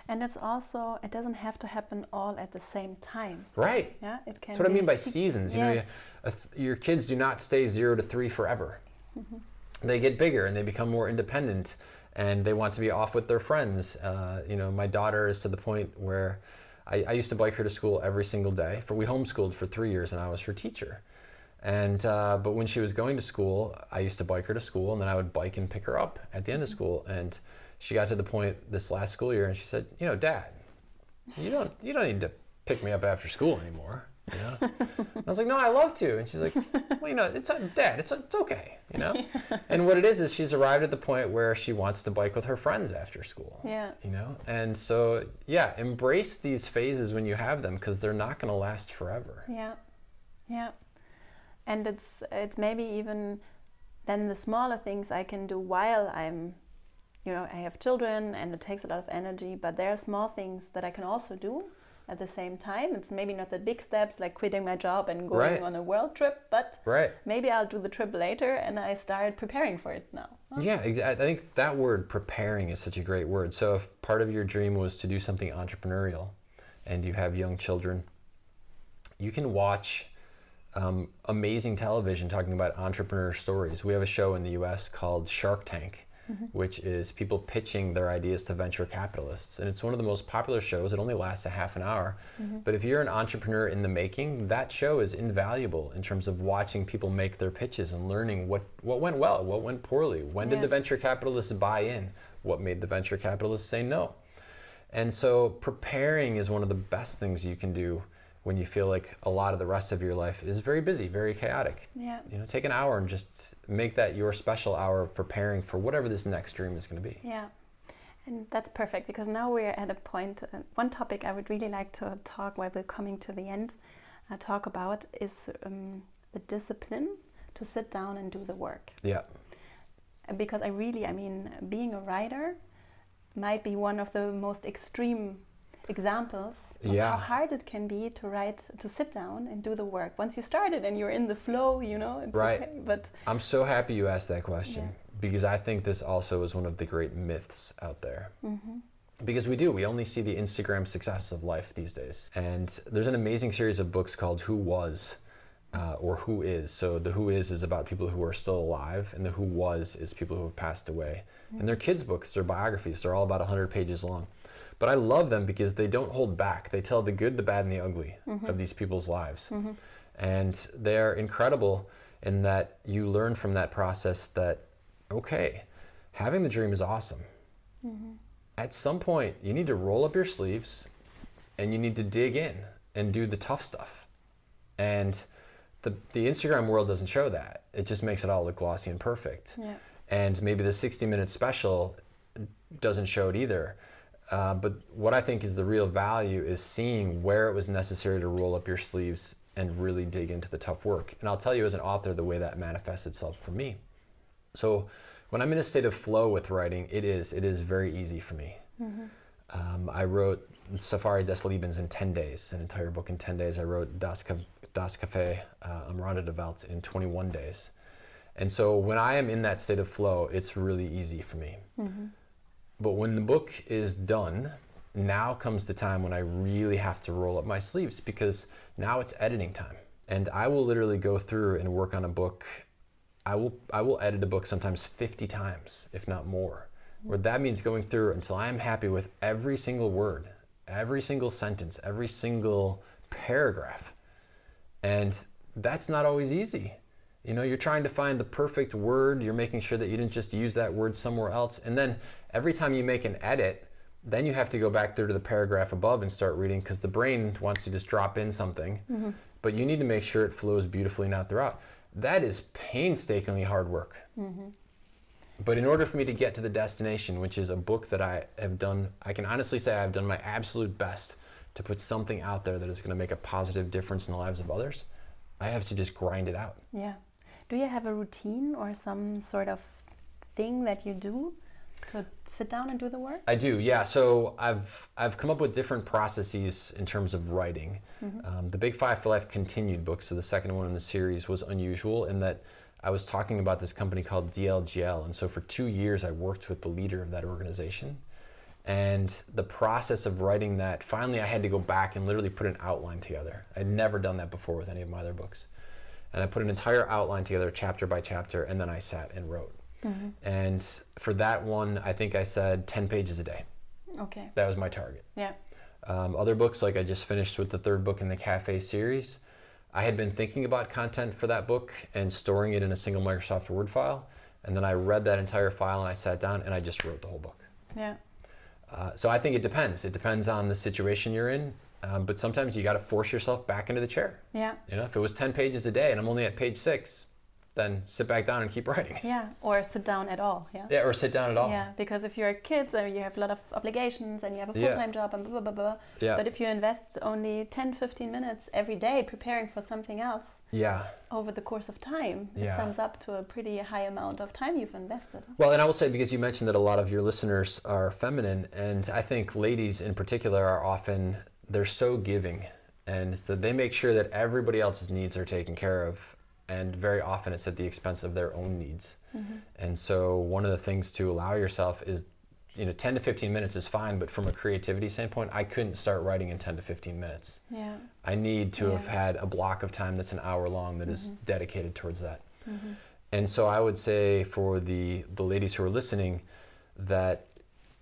And it's also, it doesn't have to happen all at the same time. Right. Yeah, it can. That's what I mean by seasons. You know, your kids do not stay 0 to 3 forever. They get bigger and they become more independent, and they want to be off with their friends. You know, my daughter is to the point where I used to bike her to school every single day. We homeschooled for 3 years, and I was her teacher. And but when she was going to school, I used to bike her to school, and then I would bike and pick her up at the end of school. And she got to the point this last school year, and she said, you know, Dad, you don't need to pick me up after school anymore. You know? I was like, no, I love to. And she's like, well, you know, Dad, it's okay, you know? And what it is she's arrived at the point where she wants to bike with her friends after school. Yeah. You know? And so, yeah, embrace these phases when you have them, because they're not going to last forever. Yeah. Yeah. And it's maybe even then the smaller things I can do while I'm, you know, I have children and it takes a lot of energy, but there are small things that I can also do at the same time. It's maybe not the big steps like quitting my job and going on a world trip, but maybe I'll do the trip later and I start preparing for it now. Huh? Yeah, exactly. I think that word preparing is such a great word. So if part of your dream was to do something entrepreneurial and you have young children, you can watch amazing television talking about entrepreneur stories. We have a show in the US called Shark Tank, which is people pitching their ideas to venture capitalists. And it's one of the most popular shows. It only lasts a half an hour. But if you're an entrepreneur in the making, that show is invaluable in terms of watching people make their pitches and learning what went well, what went poorly. When did the venture capitalists buy in? What made the venture capitalists say no? And so preparing is one of the best things you can do when you feel like a lot of the rest of your life is very busy, very chaotic. Yeah. You know, take an hour and just make that your special hour of preparing for whatever this next dream is going to be. Yeah. And that's perfect, because now we're at a point, one topic I would really like to talk while we're coming to the end, talk about is the discipline to sit down and do the work. Yeah. Because I mean, being a writer might be one of the most extreme examples of how hard it can be to write, to sit down and do the work. Once you start it and you're in the flow, you know, it's okay. But I'm so happy you asked that question, because I think this also is one of the great myths out there. Because we only see the Instagram success of life these days. And there's an amazing series of books called Who Was, or Who Is. So the Who Is about people who are still alive, and the Who Was is people who have passed away. And they're kids' books, they're biographies, they're all about 100 pages long. But I love them because they don't hold back. They tell the good, the bad, and the ugly of these people's lives. And they're incredible in that you learn from that process that, okay, having the dream is awesome. At some point, you need to roll up your sleeves and you need to dig in and do the tough stuff. And the Instagram world doesn't show that. It just makes it all look glossy and perfect. yeah. And maybe the 60-minute special doesn't show it either. But what I think is the real value is seeing where it was necessary to roll up your sleeves and really dig into the tough work. And I'll tell you as an author the way that manifests itself for me. So when I'm in a state of flow with writing, it is very easy for me. I wrote Safari des Lebens in 10 days, an entire book in 10 days. I wrote Das Café, Rande der Welt in 21 days. And so when I am in that state of flow, it's really easy for me. But when the book is done, now comes the time when I really have to roll up my sleeves, because now it's editing time. And I will literally go through and work on a book. I will edit a book sometimes 50 times, if not more. Where that means going through until I am happy with every single word, every single sentence, every single paragraph. And that's not always easy. You know, you're trying to find the perfect word. You're making sure that you didn't just use that word somewhere else. And then every time you make an edit, then you have to go back through to the paragraph above and start reading, because the brain wants to just drop in something. But you need to make sure it flows beautifully now throughout. That is painstakingly hard work. But in order for me to get to the destination, which is a book that I have done, I can honestly say I've done my absolute best to put something out there that is going to make a positive difference in the lives of others, I have to just grind it out. Yeah. Do you have a routine or some sort of thing that you do to sit down and do the work? I do, yeah. So I've come up with different processes in terms of writing. The Big Five for Life continued book, so the second one in the series, was unusual in that I was talking about this company called DLGL. And so for 2 years, I worked with the leader of that organization. And the process of writing that, finally I had to go back and literally put an outline together. I'd never done that before with any of my other books. And I put an entire outline together, chapter by chapter, and then I sat and wrote. And for that one, I think I said 10 pages a day. Okay. That was my target. Yeah. Other books, like I just finished with the third book in the Café series, I had been thinking about content for that book and storing it in a single Microsoft Word file. And then I read that entire file and I sat down and I just wrote the whole book. Yeah. So I think it depends. It depends on the situation you're in. But sometimes you got to force yourself back into the chair. Yeah. You know, if it was 10 pages a day and I'm only at page 6, then sit back down and keep writing. Yeah, or sit down at all. Yeah. Yeah, or sit down at all. Yeah, because if you're kids and you have a lot of obligations and you have a full-time job and blah, blah, blah, blah. Yeah. But if you invest only 10, 15 minutes every day preparing for something else, over the course of time, it sums up to a pretty high amount of time you've invested. Well, and I will say, because you mentioned that a lot of your listeners are feminine, and I think ladies in particular are often, they're so giving, and so they make sure that everybody else's needs are taken care of, and very often it's at the expense of their own needs. And so one of the things to allow yourself is, 10 to 15 minutes is fine, but from a creativity standpoint, I couldn't start writing in 10 to 15 minutes. Yeah. I need to have had a block of time that's an hour long that is dedicated towards that. And so I would say for the ladies who are listening, that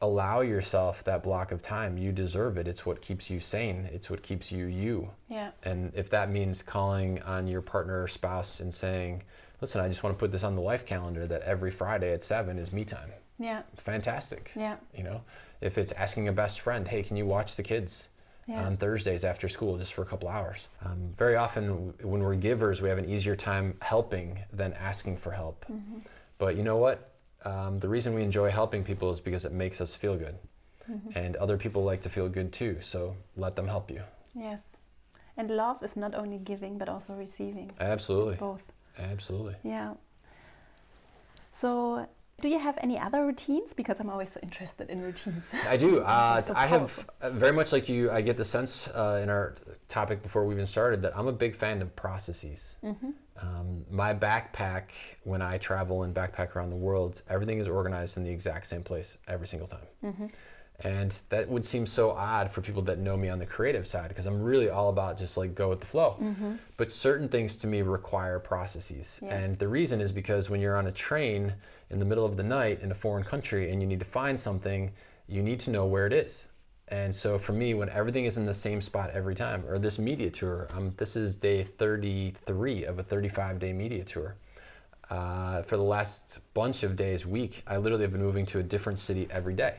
allow yourself that block of time. You deserve it. It's what keeps you sane. It's what keeps you you. Yeah. And if that means calling on your partner or spouse and saying, listen, I just want to put this on the life calendar that every Friday at 7 is me time. Yeah. Fantastic. Yeah. If it's asking a best friend, hey, can you watch the kids on Thursdays after school just for a couple hours? Very often when we're givers, we have an easier time helping than asking for help. But you know what? The reason we enjoy helping people is because it makes us feel good. And other people like to feel good too, so let them help you. Yes. And love is not only giving, but also receiving. Absolutely. It's both. Absolutely. Yeah. So, do you have any other routines? Because I'm always so interested in routines. I do. So I have, very much like you, I get the sense in our topic before we even started that I'm a big fan of processes. My backpack, when I travel and backpack around the world, everything is organized in the exact same place every single time. And that would seem so odd for people that know me on the creative side, because I'm really all about just like go with the flow. But certain things to me require processes. And the reason is because when you're on a train in the middle of the night in a foreign country and you need to find something, you need to know where it is. And so for me, when everything is in the same spot every time, or this media tour, this is day 33 of a 35-day media tour. For the last bunch of days, week, I literally have been moving to a different city every day.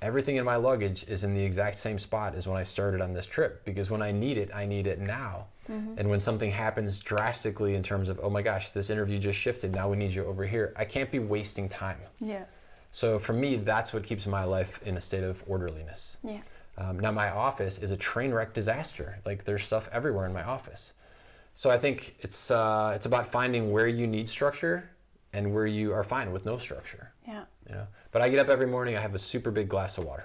Everything in my luggage is in the exact same spot as when I started on this trip, because when I need it now. And when something happens drastically in terms of, oh my gosh, this interview just shifted, now we need you over here, I can't be wasting time. Yeah. So for me, that's what keeps my life in a state of orderliness. Yeah. Now my office is a train wreck disaster. Like there's stuff everywhere in my office. So I think it's about finding where you need structure and where you are fine with no structure. Yeah. But I get up every morning, I have a super big glass of water.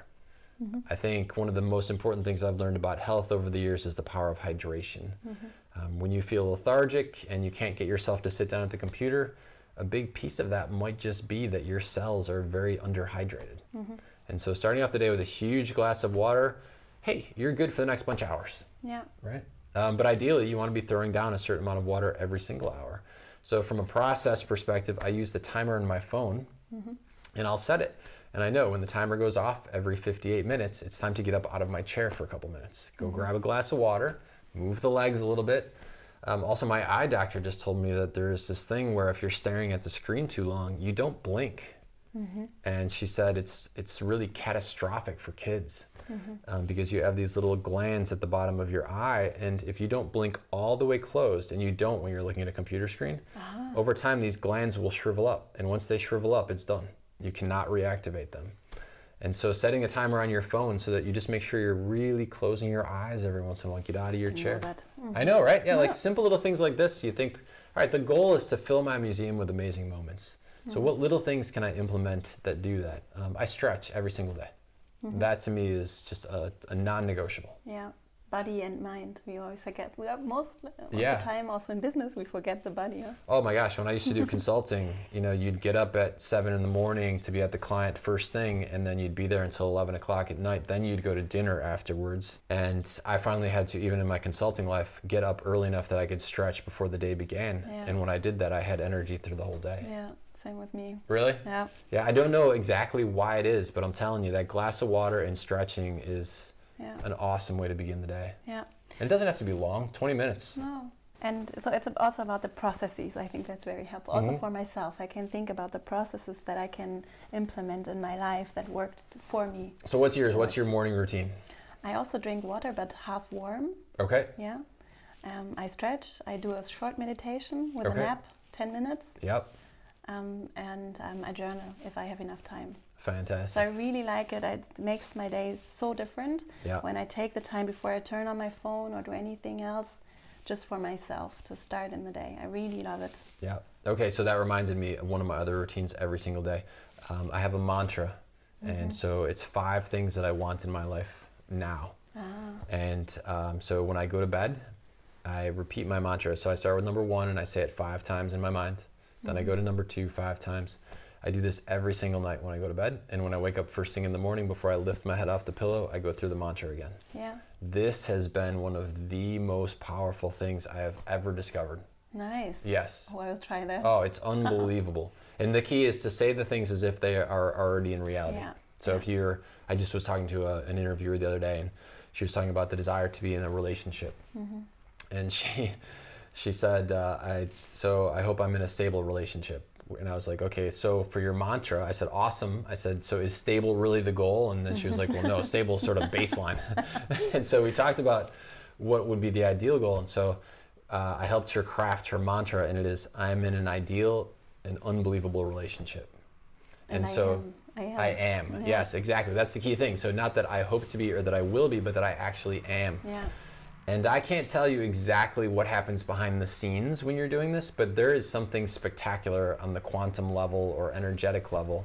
I think one of the most important things I've learned about health over the years is the power of hydration. When you feel lethargic and you can't get yourself to sit down at the computer, a big piece of that might just be that your cells are very underhydrated. And so starting off the day with a huge glass of water, hey, you're good for the next bunch of hours. Yeah. Right? But ideally, you want to be throwing down a certain amount of water every single hour. So from a process perspective, I use the timer on my phone and I'll set it. And I know when the timer goes off every 58 minutes, it's time to get up out of my chair for a couple minutes. Go grab a glass of water, move the legs a little bit. Also, my eye doctor just told me that there's this thing where if you're staring at the screen too long, you don't blink. And she said it's really catastrophic for kids because you have these little glands at the bottom of your eye, and if you don't blink all the way closed, and you don't when you're looking at a computer screen, over time these glands will shrivel up, and once they shrivel up, it's done. You cannot reactivate them. And so setting a timer on your phone so that you just make sure you're really closing your eyes every once in a while, get out of your chair. I know, right? Yeah, like simple little things like this, you think, all right, the goal is to fill my museum with amazing moments. So what little things can I implement that do that? I stretch every single day. That to me is just a non-negotiable. Yeah, body and mind. We always forget. We are most of the time also in business, we forget the body. Huh? Oh my gosh, when I used to do consulting, you'd get up at 7 in the morning to be at the client first thing, and then you'd be there until 11 o'clock at night. Then you'd go to dinner afterwards. And I finally had to, even in my consulting life, get up early enough that I could stretch before the day began. Yeah. And when I did that, I had energy through the whole day. Yeah. Same with me. Really? Yeah. Yeah, I don't know exactly why it is, but I'm telling you, that glass of water and stretching is an awesome way to begin the day. Yeah. And it doesn't have to be long, 20 minutes. No. And so it's also about the processes. I think that's very helpful. Also for myself, I can think about the processes that I can implement in my life that worked for me. So what's yours? What's your morning routine? I also drink water, but half warm. Okay. Yeah. I stretch. I do a short meditation with a nap, 10 minutes. Yep. And I journal if I have enough time. Fantastic. So I really like it. It makes my days so different when I take the time before I turn on my phone or do anything else, just for myself to start in the day. I really love it. Yeah. Okay, so that reminded me of one of my other routines every single day. I have a mantra, and so it's 5 things that I want in my life now. And so when I go to bed, I repeat my mantra. So I start with number 1 and I say it 5 times in my mind. Then I go to number 2 5 times. I do this every single night when I go to bed. And when I wake up first thing in the morning, before I lift my head off the pillow, I go through the mantra again. Yeah. This has been one of the most powerful things I have ever discovered. Nice. Yes. Oh, I'll try that. Oh, it's unbelievable. And the key is to say the things as if they are already in reality. Yeah. So if I just was talking to an interviewer the other day, and she was talking about the desire to be in a relationship. And she said, I hope I'm in a stable relationship. And I was like, okay, so for your mantra, I said, awesome. I said, so is stable really the goal? And then she was like, well, no, stable is sort of baseline. And so we talked about what would be the ideal goal. And so I helped her craft her mantra, and it is, I'm in an ideal and unbelievable relationship. And so I am. Yeah. Yes, exactly. That's the key thing. So not that I hope to be or that I will be, but that I actually am. Yeah. And I can't tell you exactly what happens behind the scenes when you're doing this, but there is something spectacular on the quantum level or energetic level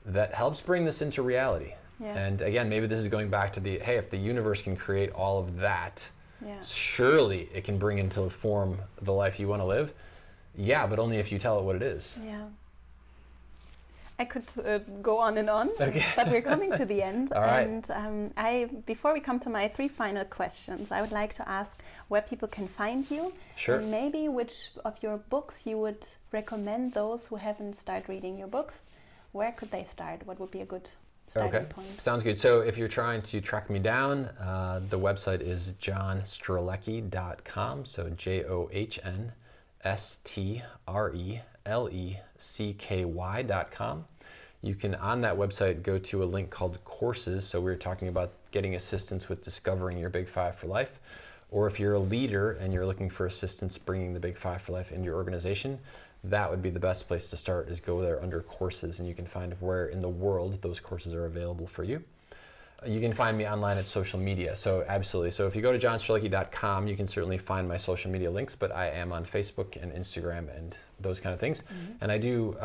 that helps bring this into reality. Yeah. And again, maybe this is going back to hey, if the universe can create all of that, surely it can bring into form the life you want to live. Yeah, but only if you tell it what it is. Yeah. I could go on and on, but we're coming to the end. All right. And before we come to my 3 final questions, I would like to ask where people can find you. Sure. And maybe which of your books you would recommend those who haven't started reading your books. Where could they start? What would be a good starting point? Sounds good. So if you're trying to track me down, the website is johnstrelecky.com. So JohnStrelecky.com. You can, on that website, go to a link called Courses. So we were talking about getting assistance with discovering your Big Five for life. Or if you're a leader and you're looking for assistance bringing the Big Five for life into your organization, that would be the best place to start, is go there under Courses, and you can find where in the world those courses are available for you. You can find me online at social media, so absolutely. So if you go to johnstrelecky.com, you can certainly find my social media links, but I am on Facebook and Instagram and those kind of things. And I do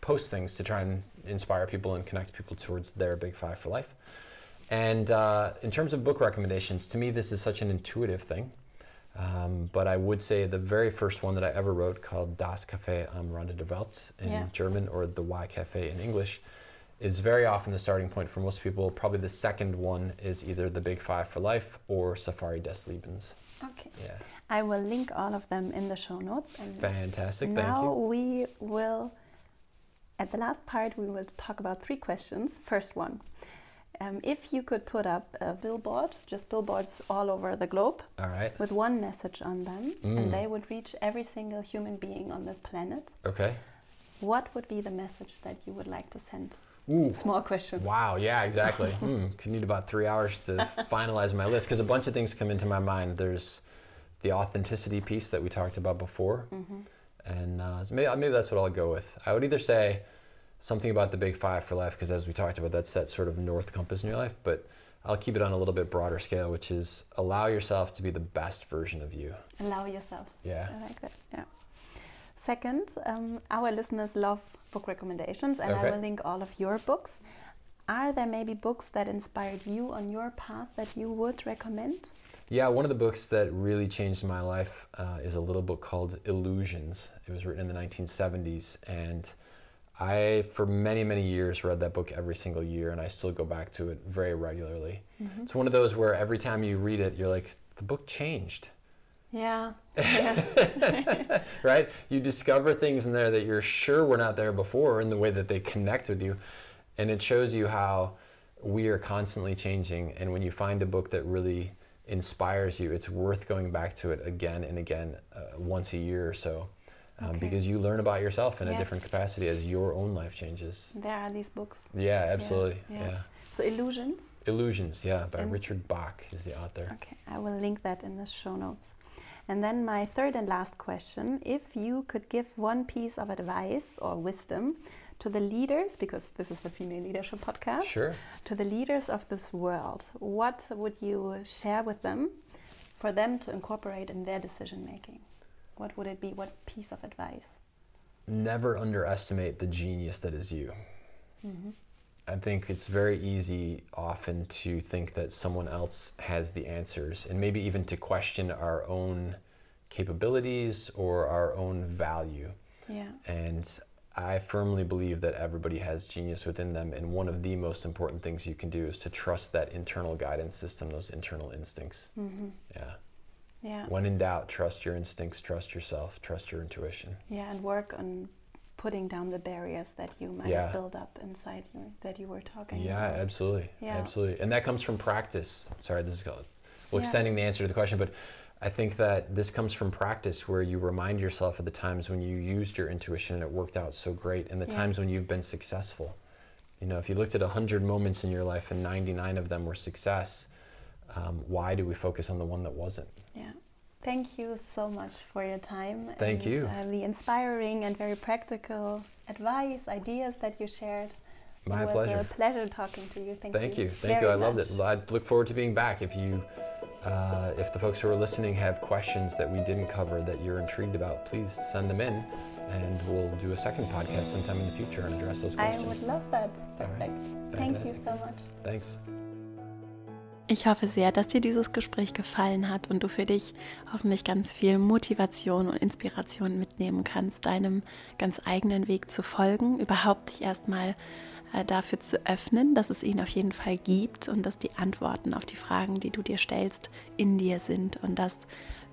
post things to try and inspire people and connect people towards their Big Five for life. And in terms of book recommendations, to me this is such an intuitive thing. But I would say the very first one that I ever wrote, called Das Café, Rande der Welt in German, or the Y Café in English, is very often the starting point for most people. Probably the second one is either the Big Five for life or Safari des Lebens. Okay. Yeah. I will link all of them in the show notes. And fantastic, thank you. now we will, at the last part, we will talk about 3 questions. First one. If you could put up a billboard, just billboards all over the globe, all right, with one message on them, and they would reach every single human being on this planet, okay, what would be the message that you would like to send? Ooh. Small question. Wow, yeah, exactly. Could need about 3 hours to finalize my list, because a bunch of things come into my mind. There's the authenticity piece that we talked about before, and maybe that's what I'll go with. I would either say something about the Big Five for life, because as we talked about, that's that sort of north compass in your life, but I'll keep it on a little bit broader scale, which is allow yourself to be the best version of you. Allow yourself. Yeah. I like that, yeah. Second, our listeners love book recommendations, and I will link all of your books. Are there maybe books that inspired you on your path that you would recommend? Yeah, one of the books that really changed my life is a little book called Illusions. It was written in the 1970s, and I, for many, many years, read that book every single year, and I still go back to it very regularly. It's one of those where every time you read it, you're like, the book changed. Yeah. Right? You discover things in there that you're sure were not there before, in the way that they connect with you. And it shows you how we are constantly changing. And when you find a book that really inspires you, it's worth going back to it again and again, once a year or so, because you learn about yourself in a different capacity as your own life changes. There are these books. Yeah, absolutely. Yeah. So Illusions? Illusions, by Richard Bach is the author. Okay, I will link that in the show notes. And then my third and last question, if you could give one piece of advice or wisdom to the leaders, because this is the Female Leadership Podcast, Sure. to the leaders of this world, what would you share with them for them to incorporate in their decision making? What would it be? What piece of advice? Never underestimate the genius that is you. Mm-hmm. I think it's very easy often to think that someone else has the answers, and maybe even to question our own capabilities or our own value. Yeah. And I firmly believe that everybody has genius within them, and one of the most important things you can do is to trust that internal guidance system, those internal instincts. Mm-hmm. Yeah. When in doubt, trust your instincts, trust yourself, trust your intuition. Yeah, and work on putting down the barriers that you might build up inside you that you were talking about. Yeah, absolutely. Absolutely. And that comes from practice. Sorry, this is extending the answer to the question, but I think that this comes from practice, where you remind yourself of the times when you used your intuition and it worked out so great, and the times when you've been successful. You know, if you looked at 100 moments in your life and 99 of them were success, why do we focus on the one that wasn't? Yeah. Thank you so much for your time. Thank you. The inspiring and very practical advice, ideas that you shared. My pleasure. It was a pleasure talking to you. Thank you. Thank you. I loved it. I look forward to being back. If the folks who are listening have questions that we didn't cover that you're intrigued about, please send them in, and we'll do a second podcast sometime in the future and address those questions. I would love that. Perfect. Right. Thank you so much. Thanks. Ich hoffe sehr, dass dir dieses Gespräch gefallen hat und du für dich hoffentlich ganz viel Motivation und Inspiration mitnehmen kannst, deinem ganz eigenen Weg zu folgen, überhaupt dich erstmal dafür zu öffnen, dass es ihn auf jeden Fall gibt und dass die Antworten auf die Fragen, die du dir stellst, in dir sind und dass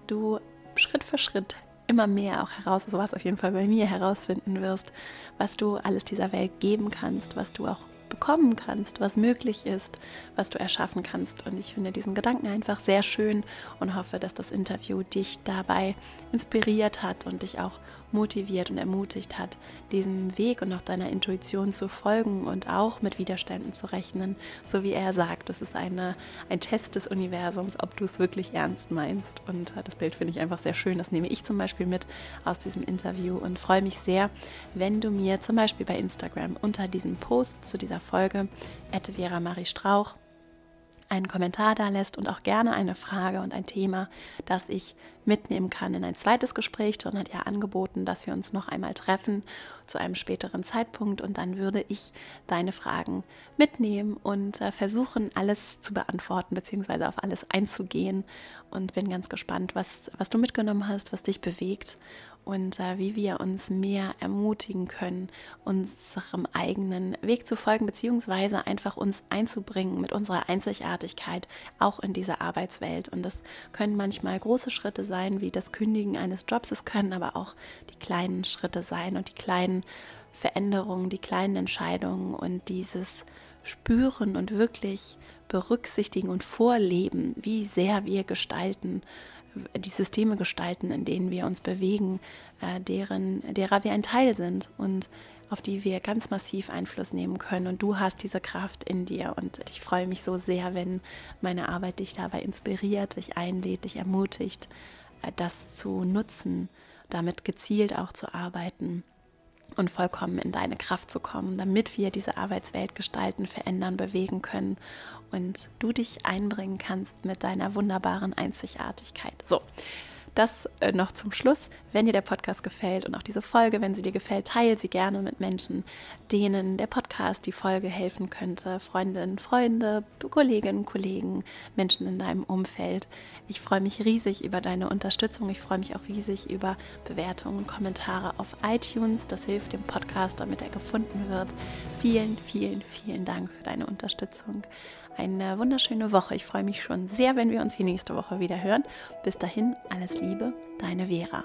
du Schritt für Schritt immer mehr auch so was auf jeden Fall bei mir herausfinden wirst, was du alles dieser Welt geben kannst, was du auch bekommen kannst, was möglich ist, was du erschaffen kannst. Und ich finde diesen Gedanken einfach sehr schön und hoffe, dass das Interview dich dabei inspiriert hat und dich auch motiviert und ermutigt hat, diesem Weg und auch deiner Intuition zu folgen und auch mit Widerständen zu rechnen. So wie er sagt, das ist ein Test des Universums, ob du es wirklich ernst meinst. Und das Bild finde ich einfach sehr schön. Das nehme ich zum Beispiel mit aus diesem Interview und freue mich sehr, wenn du mir zum Beispiel bei Instagram unter diesem Post zu dieser Folge @vera-marie-strauch einen Kommentar da lässt und auch gerne eine Frage und ein Thema, das ich mitnehmen kann in ein zweites Gespräch. John hat ja angeboten, dass wir uns noch einmal treffen zu einem späteren Zeitpunkt, und dann würde ich deine Fragen mitnehmen und versuchen, alles zu beantworten bzw. auf alles einzugehen, und bin ganz gespannt, was du mitgenommen hast, was dich bewegt und wie wir uns mehr ermutigen können, unserem eigenen Weg zu folgen, beziehungsweise einfach uns einzubringen mit unserer Einzigartigkeit auch in diese Arbeitswelt. Und das können manchmal große Schritte sein, wie das Kündigen eines Jobs. Es können aber auch die kleinen Schritte sein und die kleinen Veränderungen, die kleinen Entscheidungen und dieses Spüren und wirklich berücksichtigen und vorleben, wie sehr wir gestalten, die Systeme gestalten, in denen wir uns bewegen, derer wir ein Teil sind und auf die wir ganz massiv Einfluss nehmen können. Und du hast diese Kraft in dir, und ich freue mich so sehr, wenn meine Arbeit dich dabei inspiriert, dich einlädt, dich ermutigt, das zu nutzen, damit gezielt auch zu arbeiten und vollkommen in deine Kraft zu kommen, damit wir diese Arbeitswelt gestalten, verändern, bewegen können und du dich einbringen kannst mit deiner wunderbaren Einzigartigkeit. So, das noch zum Schluss. Wenn dir der Podcast gefällt und auch diese Folge, wenn sie dir gefällt, teile sie gerne mit Menschen, denen der Podcast, die Folge helfen könnte. Freundinnen, Freunde, Kolleginnen, Kollegen, Menschen in deinem Umfeld. Ich freue mich riesig über deine Unterstützung. Ich freue mich auch riesig über Bewertungen und Kommentare auf iTunes. Das hilft dem Podcast, damit er gefunden wird. Vielen, vielen, vielen Dank für deine Unterstützung. Eine wunderschöne Woche. Ich freue mich schon sehr, wenn wir uns hier nächste Woche wieder hören. Bis dahin, alles Liebe, deine Vera.